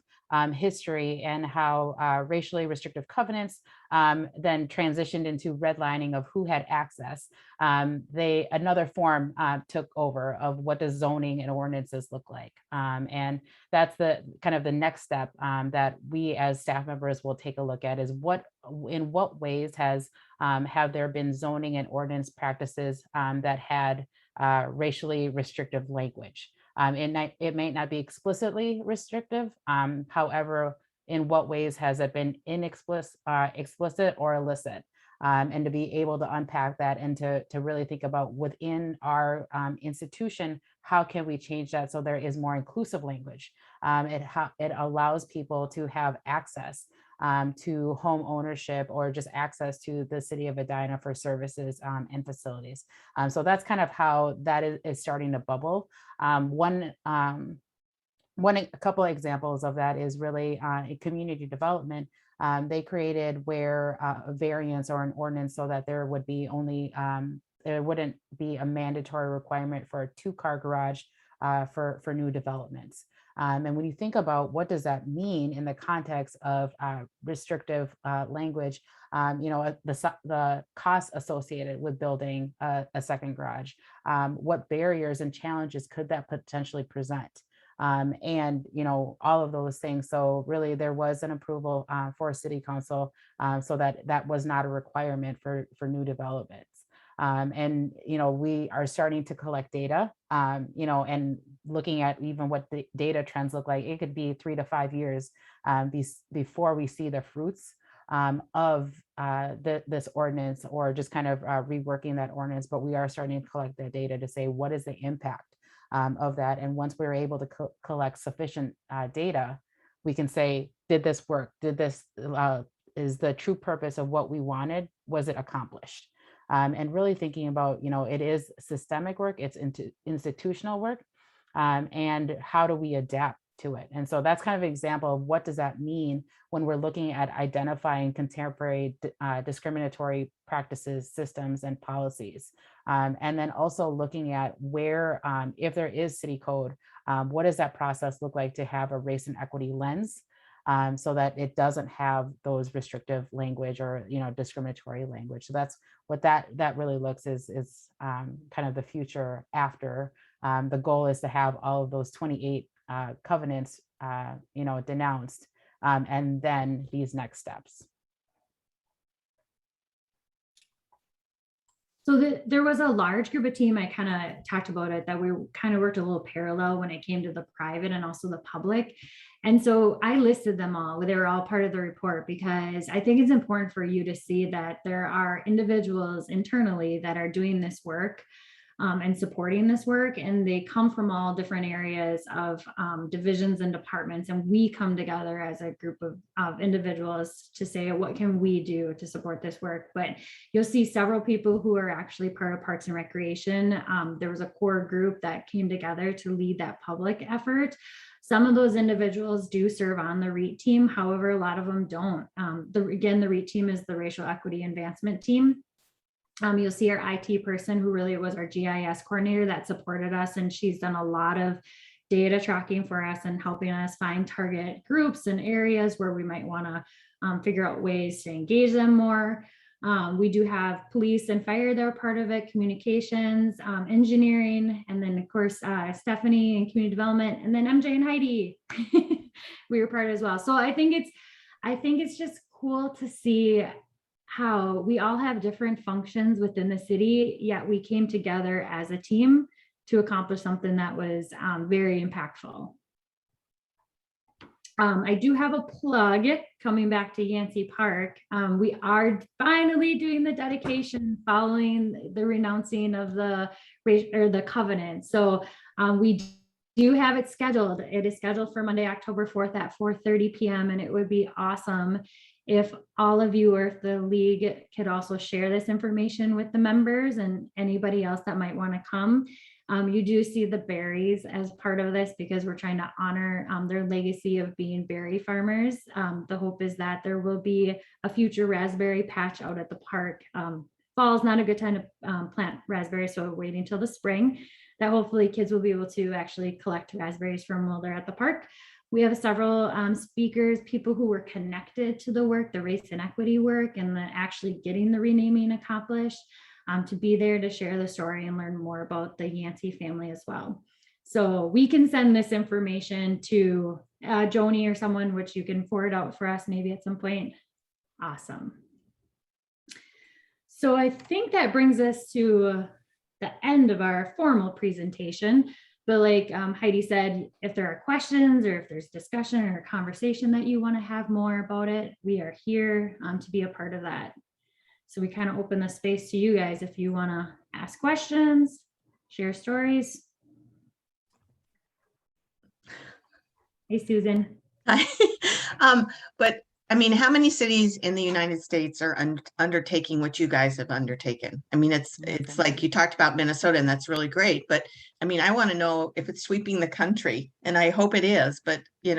Speaker 4: history and how racially restrictive covenants then transitioned into redlining of who had access. Another form took over of what does zoning and ordinances look like. And that's the kind of the next step that we as staff members will take a look at, is in what ways have there been zoning and ordinance practices that had racially restrictive language. It may not be explicitly restrictive. However, in what ways has it been explicit or illicit? And to be able to unpack that and to really think about within our institution, how can we change that so there is more inclusive language? It allows people to have access to home ownership or just access to the city of Edina for services and facilities. So that's kind of how that is starting to bubble. A couple of examples of that is really in community development. They created where a variance or an ordinance so that there would be only, there wouldn't be a mandatory requirement for a 2-car garage for new developments. And when you think about what does that mean in the context of restrictive language, the costs associated with building a second garage, what barriers and challenges could that potentially present? And all of those things. So really there was an approval for City Council so that was not a requirement for new developments. And we are starting to collect data, and looking at even what the data trends look like. It could be 3 to 5 years before we see the fruits of this ordinance, or just kind of reworking that ordinance. But we are starting to collect that data to say, what is the impact of that? And once we're able to collect sufficient data, we can say, did this work? Did this, is the true purpose of what we wanted, was it accomplished? And really thinking about, it is systemic work, it's institutional work, and how do we adapt to it? And so that's kind of an example of what does that mean when we're looking at identifying contemporary discriminatory practices, systems, and policies. And then also looking at where, if there is city code, what does that process look like to have a race and equity lens, so that it doesn't have those restrictive language or discriminatory language. So that's what that really looks is kind of the future after. The goal is to have all of those 28 covenants denounced, and then these next steps.
Speaker 3: So there was a large group of team, I kind of talked about it, that we kind of worked a little parallel when it came to the private and also the public. And so I listed them all. They were all part of the report, because I think it's important for you to see that there are individuals internally that are doing this work and supporting this work, and they come from all different areas of divisions and departments, and we come together as a group of individuals to say, what can we do to support this work? But you'll see several people who are actually part of Parks and Recreation. There was a core group that came together to lead that public effort. Some of those individuals do serve on the REIT team. However, a lot of them don't. Again, the REIT team is the Racial Equity Advancement Team. You'll see our IT person, who really was our GIS coordinator, that supported us, and she's done a lot of data tracking for us and helping us find target groups and areas where we might want to figure out ways to engage them more. We do have police and fire that are part of it, communications, engineering, and then of course Stephanie and community development, and then MJ and Heidi we were part as well. So I think it's just cool to see how we all have different functions within the city, yet we came together as a team to accomplish something that was very impactful. I do have a plug coming back to Yancey Park. We are finally doing the dedication following the renouncing of the covenant. So we do have it scheduled. It is scheduled for Monday, October 4th at 4:30 p.m. And it would be awesome if all of you, or if the league could also share this information with the members and anybody else that might want to come. You do see the berries as part of this, because we're trying to honor their legacy of being berry farmers. The hope is that there will be a future raspberry patch out at the park. Fall is not a good time to plant raspberries, so we're waiting till the spring, that hopefully kids will be able to actually collect raspberries from while they're at the park. We have several speakers, people who were connected to the work, the race and equity work, and actually getting the renaming accomplished, to be there to share the story and learn more about the Yancey family as well. So we can send this information to Joni or someone, which you can forward out for us maybe at some point. Awesome. So I think that brings us to the end of our formal presentation. But like Heidi said, if there are questions or if there's discussion or conversation that you want to have more about it, we are here to be a part of that. So we kind of open the space to you guys if you want to ask questions, share stories. Hey, Susan.
Speaker 13: Hi. But I mean, how many cities in the United States are undertaking what you guys have undertaken? I mean, it's like you talked about Minnesota, and that's really great. But I mean, I want to know if it's sweeping the country, and I hope it is. But
Speaker 3: I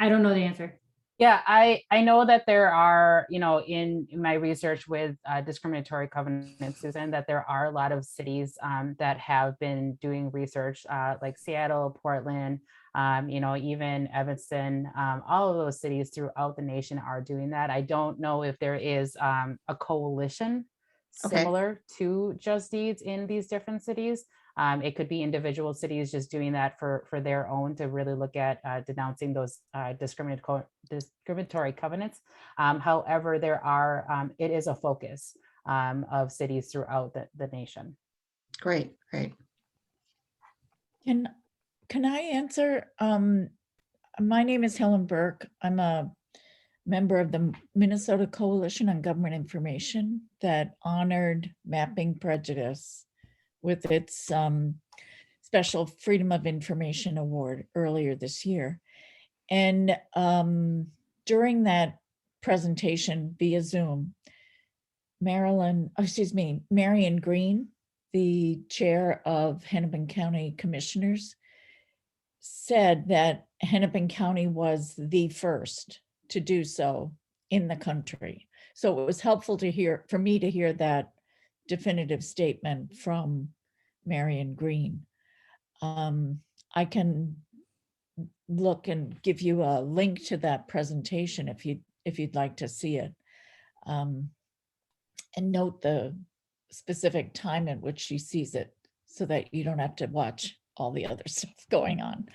Speaker 3: don't know the answer.
Speaker 4: Yeah, I know that there are, in my research with discriminatory covenants, Susan, that there are a lot of cities that have been doing research like Seattle, Portland, even Evanston, all of those cities throughout the nation are doing that. I don't know if there is a coalition similar to Just Deeds in these different cities. It could be individual cities just doing that for their own to really look at denouncing those discriminatory covenants. However, it is a focus of cities throughout the nation.
Speaker 13: Great.
Speaker 17: Can I answer? My name is Helen Burke. I'm a member of the Minnesota Coalition on Government Information that honored Mapping Prejudice with its special Freedom of Information Award earlier this year. And during that presentation via Zoom, Marion Green, the chair of Hennepin County Commissioners, said that Hennepin County was the first to do so in the country. So it was helpful for me to hear that definitive statement from Marion Green. I can look and give you a link to that presentation if you'd like to see it, and note the specific time at which she sees it so that you don't have to watch all the other stuff going on.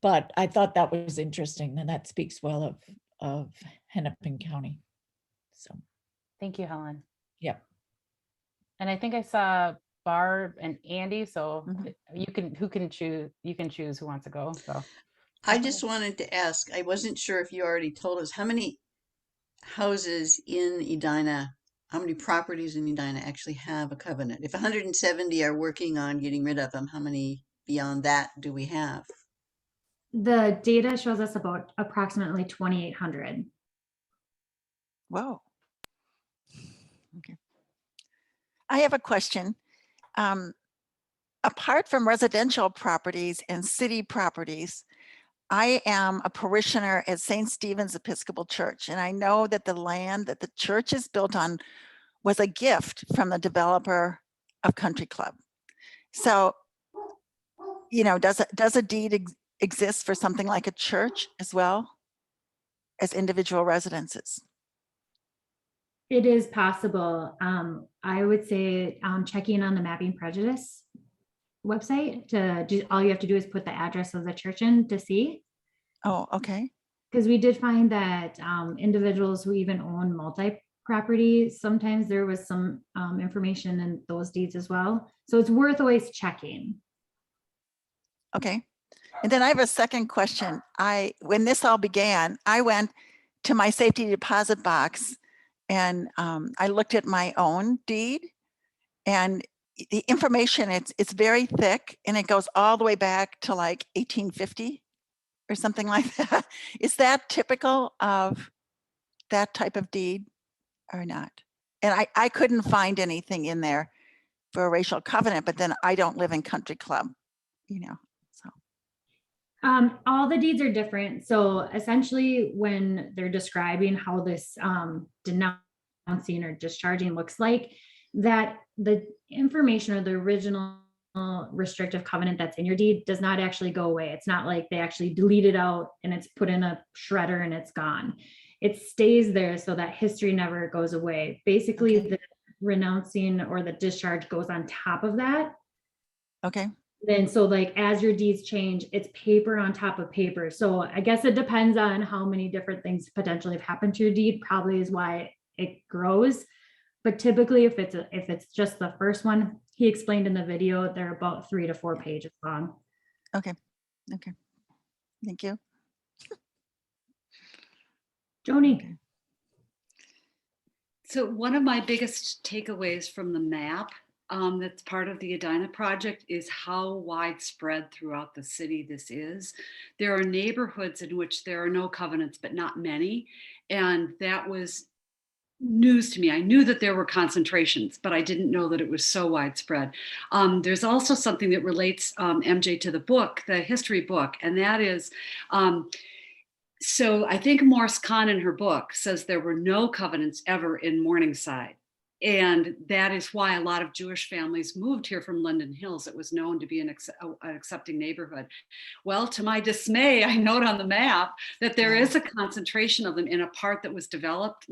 Speaker 17: But I thought that was interesting, and that speaks well of Hennepin County. So
Speaker 4: thank you, Helen.
Speaker 17: Yep.
Speaker 4: And I think I saw Barb and Andy, so you can choose who wants to go. So
Speaker 18: I just wanted to ask, I wasn't sure if you already told us how many houses in Edina, how many properties in Edina actually have a covenant? If 170 are working on getting rid of them, how many beyond that do we have?
Speaker 3: The data shows us about approximately 2,800.
Speaker 19: Whoa. Okay. I have a question. Apart from residential properties and city properties, I am a parishioner at St. Stephen's Episcopal Church, and I know that the land that the church is built on was a gift from the developer of Country Club. So, does a deed exist for something like a church as well as individual residences?
Speaker 3: It is possible. I would say checking on the Mapping Prejudice website all you have to do is put the address of the church in to see.
Speaker 19: Oh, okay.
Speaker 3: Because we did find that individuals who even own multi-property, sometimes there was some information in those deeds as well. So it's worth always checking.
Speaker 19: Okay. And then I have a second question. When this all began, I went to my safety deposit box and I looked at my own deed, and the information, it's very thick, and it goes all the way back to like 1850 or something like that. Is that typical of that type of deed or not? And I couldn't find anything in there for a racial covenant, but then I don't live in Country Club, so.
Speaker 3: All the deeds are different. So essentially when they're describing how this denouncing or discharging looks like, that the information or the original restrictive covenant that's in your deed does not actually go away. It's not like they actually delete it out and it's put in a shredder and it's gone. It stays there so that history never goes away. Basically, the renouncing or the discharge goes on top of that.
Speaker 19: Okay.
Speaker 3: Then so like as your deeds change, it's paper on top of paper. So I guess it depends on how many different things potentially have happened to your deed, probably is why it grows. But typically if it's just the first one, he explained in the video, they're about 3 to 4 pages long.
Speaker 19: Okay. Thank you.
Speaker 3: Joni.
Speaker 19: Okay.
Speaker 20: So one of my biggest takeaways from the map that's part of the Edina project is how widespread throughout the city this is. There are neighborhoods in which there are no covenants, but not many. And that was news to me. I knew that there were concentrations, but I didn't know that it was so widespread. There's also something that relates, MJ, to the book, the history book, and that is So I think Morse Kahn in her book says there were no covenants ever in Morningside. And that is why a lot of Jewish families moved here from Linden Hills. It was known to be an accepting neighborhood. Well, to my dismay, I note on the map that there is a concentration of them in a part that was developed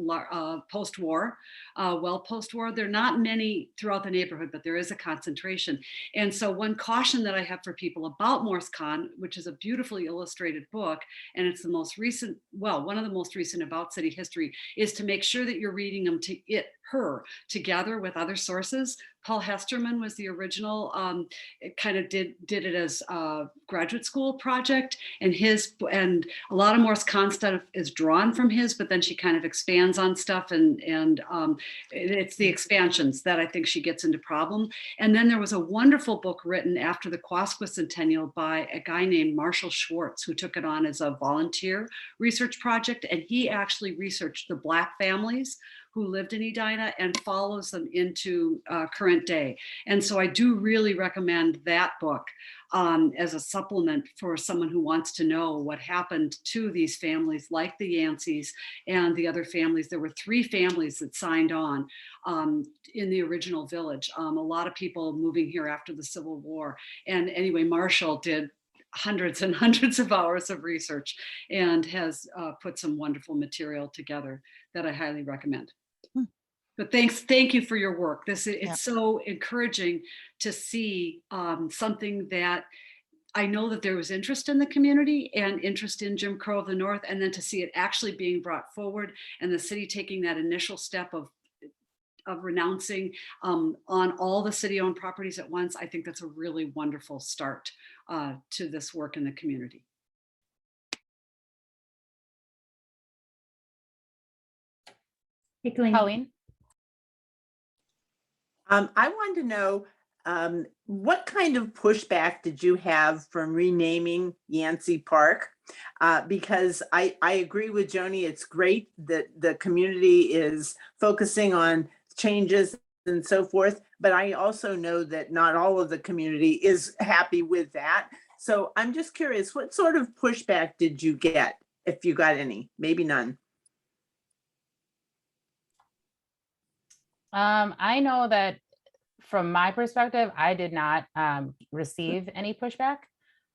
Speaker 20: post-war, post-war. There are not many throughout the neighborhood, but there is a concentration. And so one caution that I have for people about Morse Kahn, which is a beautifully illustrated book, and it's the most recent, well, one of the most recent about city history, is to make sure that you're reading them to her together with other sources. Paul Hesterman was the original, it kind of did it as a graduate school project, and a lot of Morse Kahn stuff is drawn from his, but then she kind of expands on stuff, and it's the expansions that I think she gets into problem. And then there was a wonderful book written after the Quasqua Centennial by a guy named Marshall Schwartz, who took it on as a volunteer research project, and he actually researched the Black families who lived in Edina and follows them into current day. And so I do really recommend that book as a supplement for someone who wants to know what happened to these families, like the Yanceys and the other families. There were 3 families that signed on in the original village. A lot of people moving here after the Civil War. And anyway, Marshall did hundreds and hundreds of hours of research and has put some wonderful material together that I highly recommend. But thank you for your work. It's so encouraging to see something that I know that there was interest in the community and interest in Jim Crow of the North, and then to see it actually being brought forward and the city taking that initial step of renouncing on all the city-owned properties at once. I think that's a really wonderful start to this work in the community.
Speaker 4: Colleen?
Speaker 1: I wanted to know what kind of pushback did you have from renaming Yancey Park? Because I agree with Joni, it's great that the community is focusing on changes and so forth, but I also know that not all of the community is happy with that. So I'm just curious, what sort of pushback did you get, if you got any? Maybe none.
Speaker 4: I know that from my perspective, I did not receive any pushback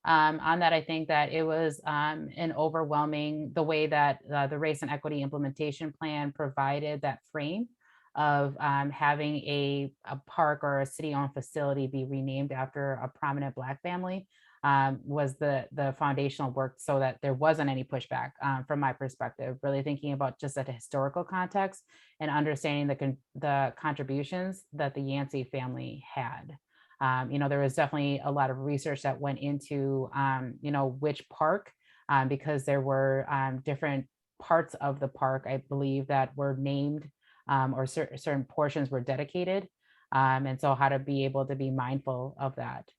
Speaker 4: on that. I think that it was an overwhelming, the way that the Race and Equity Implementation Plan provided that frame of having a park or a city-owned facility be renamed after a prominent Black family was the foundational work, so that there wasn't any pushback from my perspective, really thinking about just at a historical context and understanding the contributions that the Yancey family had. There was definitely a lot of research that went into, which park, because there were different parts of the park, I believe, that were named or certain portions were dedicated. And so how to be able to be mindful of that.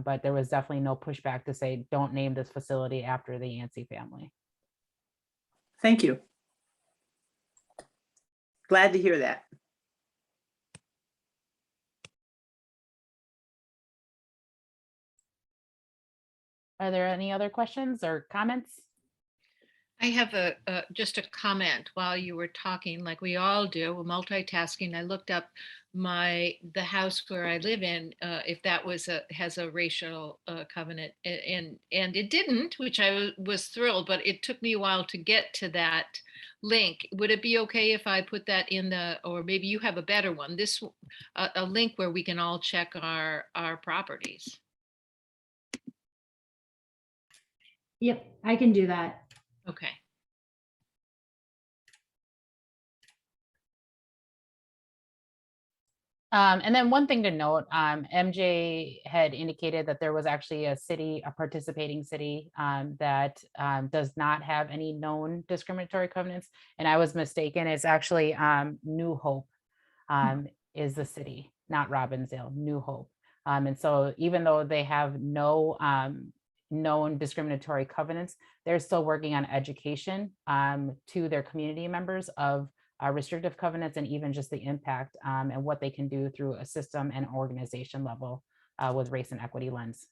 Speaker 4: But there was definitely no pushback to say, don't name this facility after the Yancey family.
Speaker 1: Thank you. Glad to hear that.
Speaker 4: Are there any other questions or comments?
Speaker 14: I have just a comment while you were talking, like we all do, we're multitasking. I looked up the house where I live in, if that has a racial covenant, and it didn't, which I was thrilled, but it took me a while to get to that link. Would it be okay if I put that in or maybe you have a better one, a link where we can all check our properties?
Speaker 3: Yep, I can do that.
Speaker 14: Okay.
Speaker 4: And then one thing to note, MJ had indicated that there was actually a participating city that does not have any known discriminatory covenants. And I was mistaken. It's actually New Hope is the city, not Robbinsdale, New Hope. And so even though they have no known discriminatory covenants, they're still working on education to their community members of restrictive covenants, and even just the impact and what they can do through a system and organization level with race and equity lens.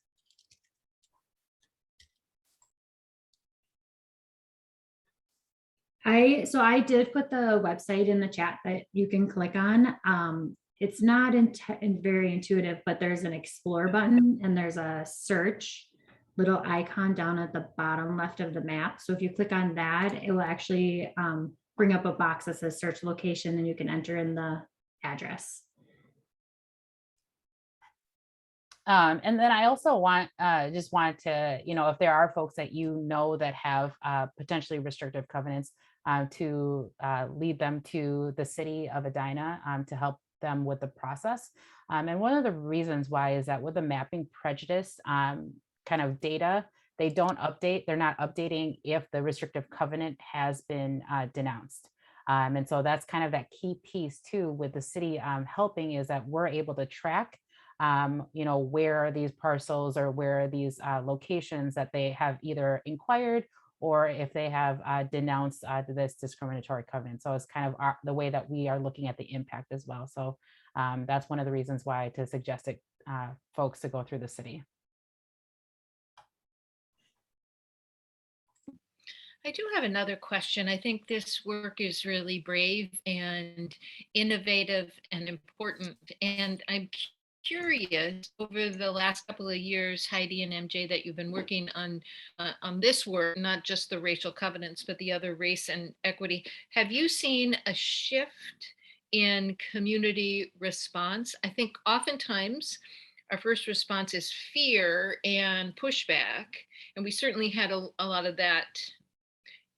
Speaker 3: So I did put the website in the chat that you can click on. It's not very intuitive, but there's an explore button and there's a search little icon down at the bottom left of the map. So if you click on that, it will actually bring up a box that says search location, and you can enter in the address.
Speaker 4: And then I also just want to, if there are folks that that have potentially restrictive covenants, to lead them to the City of Edina to help them with the process. And one of the reasons why is that with the mapping prejudice kind of data, they're not updating if the restrictive covenant has been denounced. And so that's kind of that key piece too with the city helping, is that we're able to track where these parcels or where these locations that they have either inquired or if they have denounced this discriminatory covenant. So it's kind of the way that we are looking at the impact as well. So that's one of the reasons why to suggest it folks to go through the city.
Speaker 14: I do have another question. I think this work is really brave and innovative and important. And I'm curious, over the last couple of years, Heidi and MJ, that you've been working on this work, not just the racial covenants, but the other race and equity, have you seen a shift in community response? I think oftentimes our first response is fear and pushback. And we certainly had a lot of that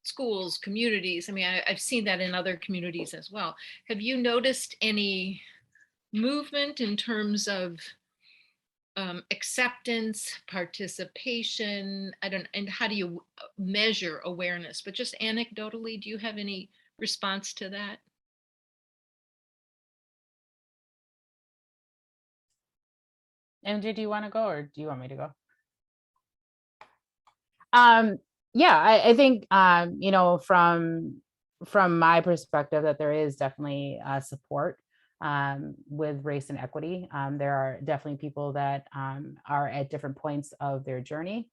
Speaker 14: schools, communities. I mean, I've seen that in other communities as well. Have you noticed any movement in terms of acceptance, participation? And how do you measure awareness? But just anecdotally, do you have any response to that?
Speaker 4: MJ, do you want to go or do you want me to go? Yeah, I think, from my perspective, that there is definitely support with race and equity. There are definitely people that are at different points of their journey,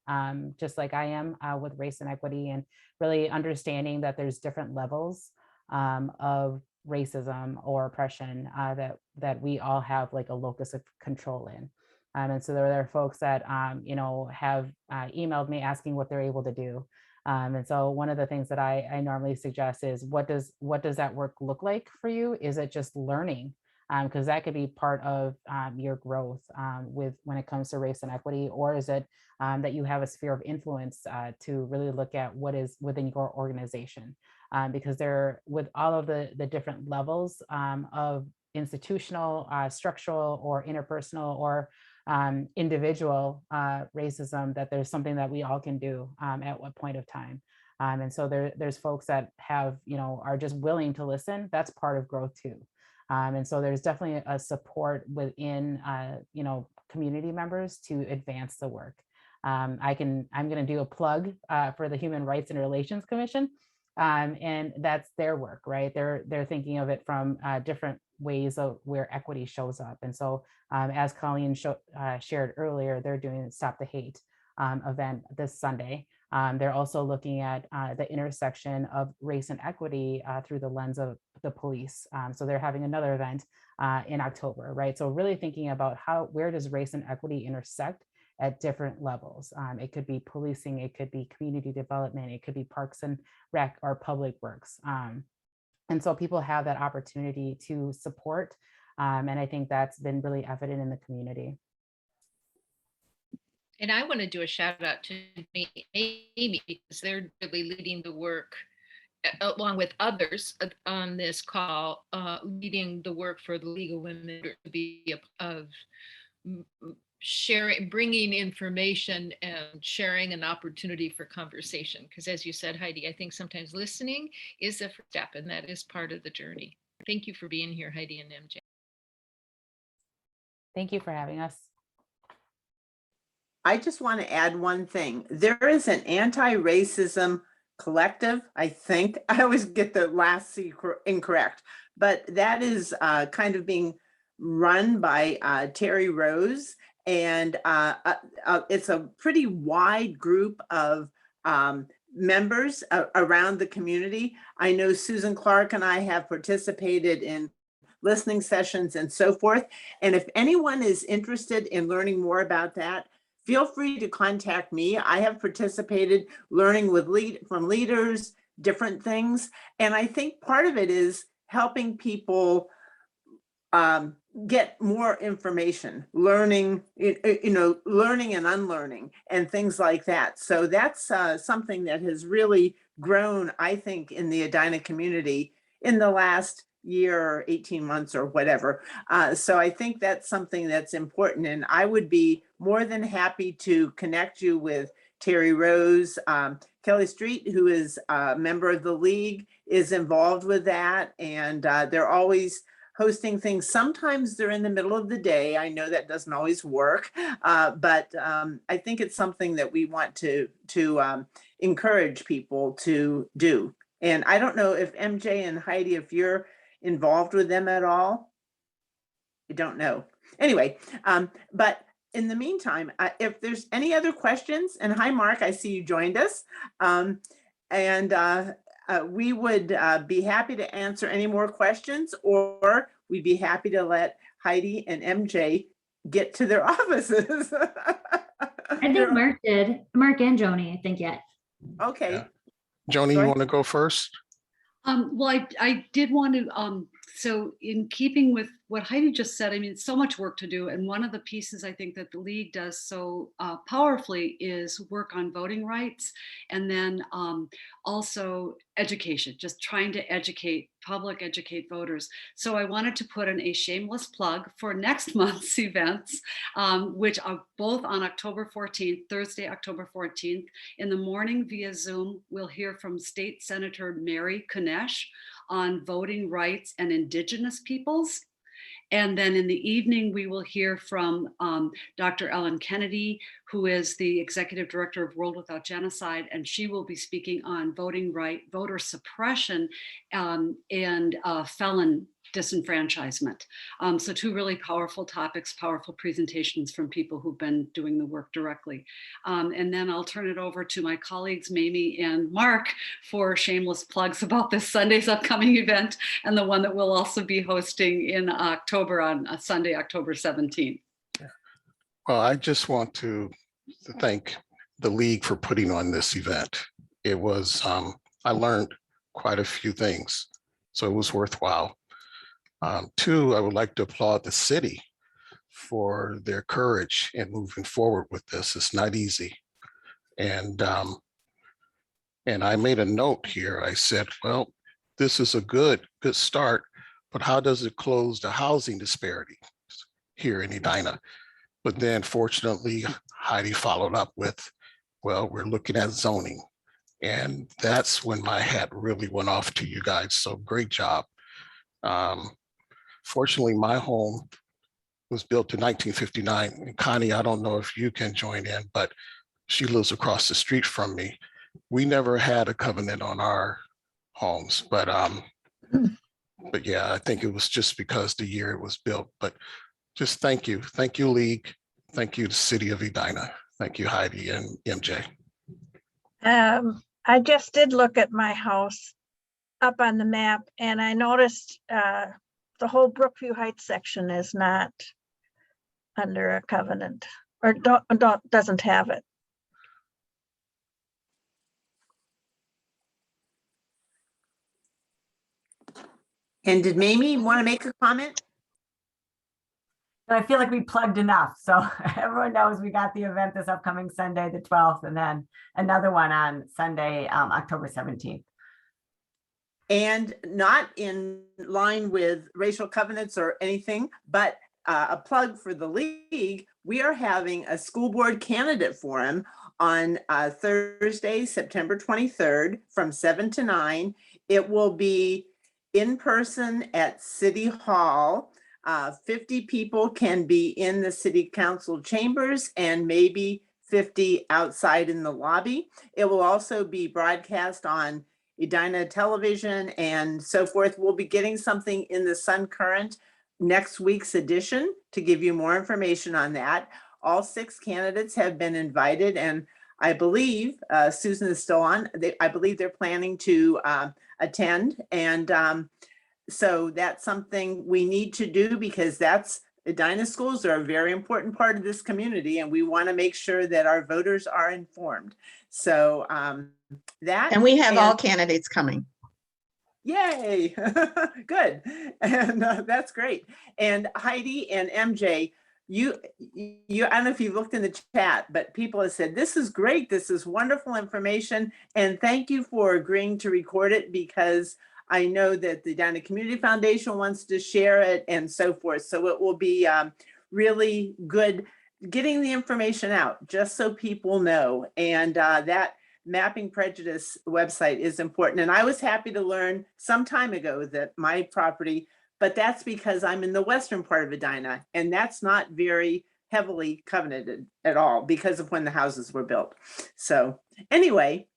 Speaker 4: just like I am with race and equity, and really understanding that there's different levels of racism or oppression that we all have like a locus of control in. And so there are folks that, have emailed me asking what they're able to do. And so one of the things that I normally suggest is, what does that work look like for you? Is it just learning? Because that could be part of your growth when it comes to race and equity, or is it that you have a sphere of influence to really look at what is within your organization? Because with all of the different levels of institutional, structural, or interpersonal, or individual racism, that there's something that we all can do at what point of time. And so there's folks that are just willing to listen. That's part of growth too. And so there's definitely a support within, community members to advance the work. I'm going to do a plug for the Human Rights and Relations Commission. And that's their work, right? They're thinking of it from different ways of where equity shows up. And so as Colleen shared earlier, they're doing a Stop the Hate event this Sunday. They're also looking at the intersection of race and equity through the lens of the police. So they're having another event in October, right? So really thinking about where does race and equity intersect at different levels. It could be policing, it could be community development, it could be parks and rec or public works. And so people have that opportunity to support. And I think that's been really evident in the community.
Speaker 14: And I want to do a shout out to Amy, because they're really leading the work along with others on this call, leading the work for the League of Women to be of sharing, bringing information and sharing an opportunity for conversation. Because as you said, Heidi, I think sometimes listening is the first step, and that is part of the journey. Thank you for being here, Heidi and MJ.
Speaker 4: Thank you for having us.
Speaker 1: I just want to add one thing. There is an anti-racism collective, I think. I always get the last C incorrect, but that is kind of being run by Terry Rose. And it's a pretty wide group of members around the community. I know Susan Clark and I have participated in listening sessions and so forth. And if anyone is interested in learning more about that, feel free to contact me. I have participated learning with from leaders, different things. And I think part of it is helping people get more information, learning, learning and unlearning and things like that. So that's something that has really grown, I think, in the Edina community in the last year or 18 months or whatever. So I think that's something that's important. And I would be more than happy to connect you with Terry Rose. Kelly Street, who is a member of the league, is involved with that. And they're always hosting things. Sometimes they're in the middle of the day. I know that doesn't always work, but I think it's something that we want to encourage people to do. And I don't know if MJ and Heidi, if you're involved with them at all. I don't know. Anyway, but in the meantime, if there's any other questions, and hi, Mark, I see you joined us. We would be happy to answer any more questions, or we'd be happy to let Heidi and MJ get to their offices.
Speaker 3: I think Mark did. Mark and Joni, I think yet.
Speaker 1: Okay.
Speaker 21: Yeah. Joni, you want to go first?
Speaker 20: Well, I did want to, so in keeping with what Heidi just said, I mean, so much work to do. And one of the pieces I think that the league does so powerfully is work on voting rights. And then also education, just trying to educate voters. So I wanted to put in a shameless plug for next month's events, which are both on October 14th, Thursday, October 14th. In the morning via Zoom, we'll hear from State Senator Mary Kunesh on voting rights and Indigenous peoples. And then in the evening, we will hear from Dr. Ellen Kennedy, who is the Executive Director of World Without Genocide, and she will be speaking on voter suppression and felon disenfranchisement. So two really powerful topics, powerful presentations from people who've been doing the work directly. And then I'll turn it over to my colleagues, Mamie and Mark, for shameless plugs about this Sunday's upcoming event and the one that we'll also be hosting in October on Sunday, October 17th.
Speaker 21: Well, I just want to thank the league for putting on this event. It was, I learned quite a few things, so it was worthwhile. Two, I would like to applaud the city for their courage in moving forward with this. It's not easy. And I made a note here. I said, well, this is a good start, but how does it close the housing disparity here in Edina? But then fortunately, Heidi followed up with, well, we're looking at zoning. And that's when my hat really went off to you guys. So great job. Fortunately, my home was built in 1959. And Connie, I don't know if you can join in, but she lives across the street from me. We never had a covenant on our homes, but yeah, I think it was just because the year it was built. But just thank you, League. Thank you, the City of Edina. Thank you, Heidi and MJ.
Speaker 22: I just did look at my house up on the map, and I noticed the whole Brookview Heights section is not under a covenant, or doesn't have it.
Speaker 1: And did Mamie want to make a comment?
Speaker 16: I feel like we plugged enough. So everyone knows we got the event this upcoming Sunday, the 12th, and then another one on Sunday, October 17th.
Speaker 1: And not in line with racial covenants or anything, but a plug for the league. We are having a school board candidate forum on Thursday, September 23rd from 7 to 9. It will be in person at City Hall. 50 people can be in the city council chambers and maybe 50 outside in the lobby. It will also be broadcast on Edina television and so forth. We'll be getting something in the Sun Current next week's edition to give you more information on that. All 6 candidates have been invited, and I believe Susan is still on. I believe they're planning to attend. And so that's something we need to do, because Edina schools are a very important part of this community, and we want to make sure that our voters are informed. So that.
Speaker 13: And we have all candidates coming.
Speaker 1: Yay, good. And that's great. And Heidi and MJ, I don't know if you looked in the chat, but people have said, this is great. This is wonderful information. And thank you for agreeing to record it, because I know that the Edina Community Foundation wants to share it and so forth. So it will be really good getting the information out, just so people know. And that Mapping Prejudice website is important. And I was happy to learn some time ago that my property, but that's because I'm in the western part of Edina, and that's not very heavily covenanted at all because of when the houses were built. So anyway,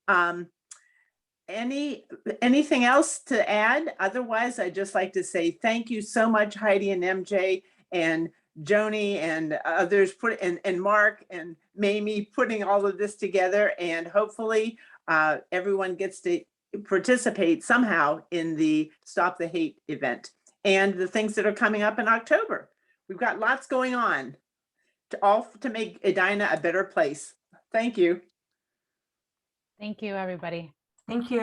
Speaker 1: anything else to add? Otherwise, I'd just like to say thank you so much, Heidi and MJ and Joni and others, and Mark and Mamie, putting all of this together. And hopefully everyone gets to participate somehow in the Stop the Hate event and the things that are coming up in October. We've got lots going on to make Edina a better place. Thank you.
Speaker 4: Thank you, everybody.
Speaker 16: Thank you.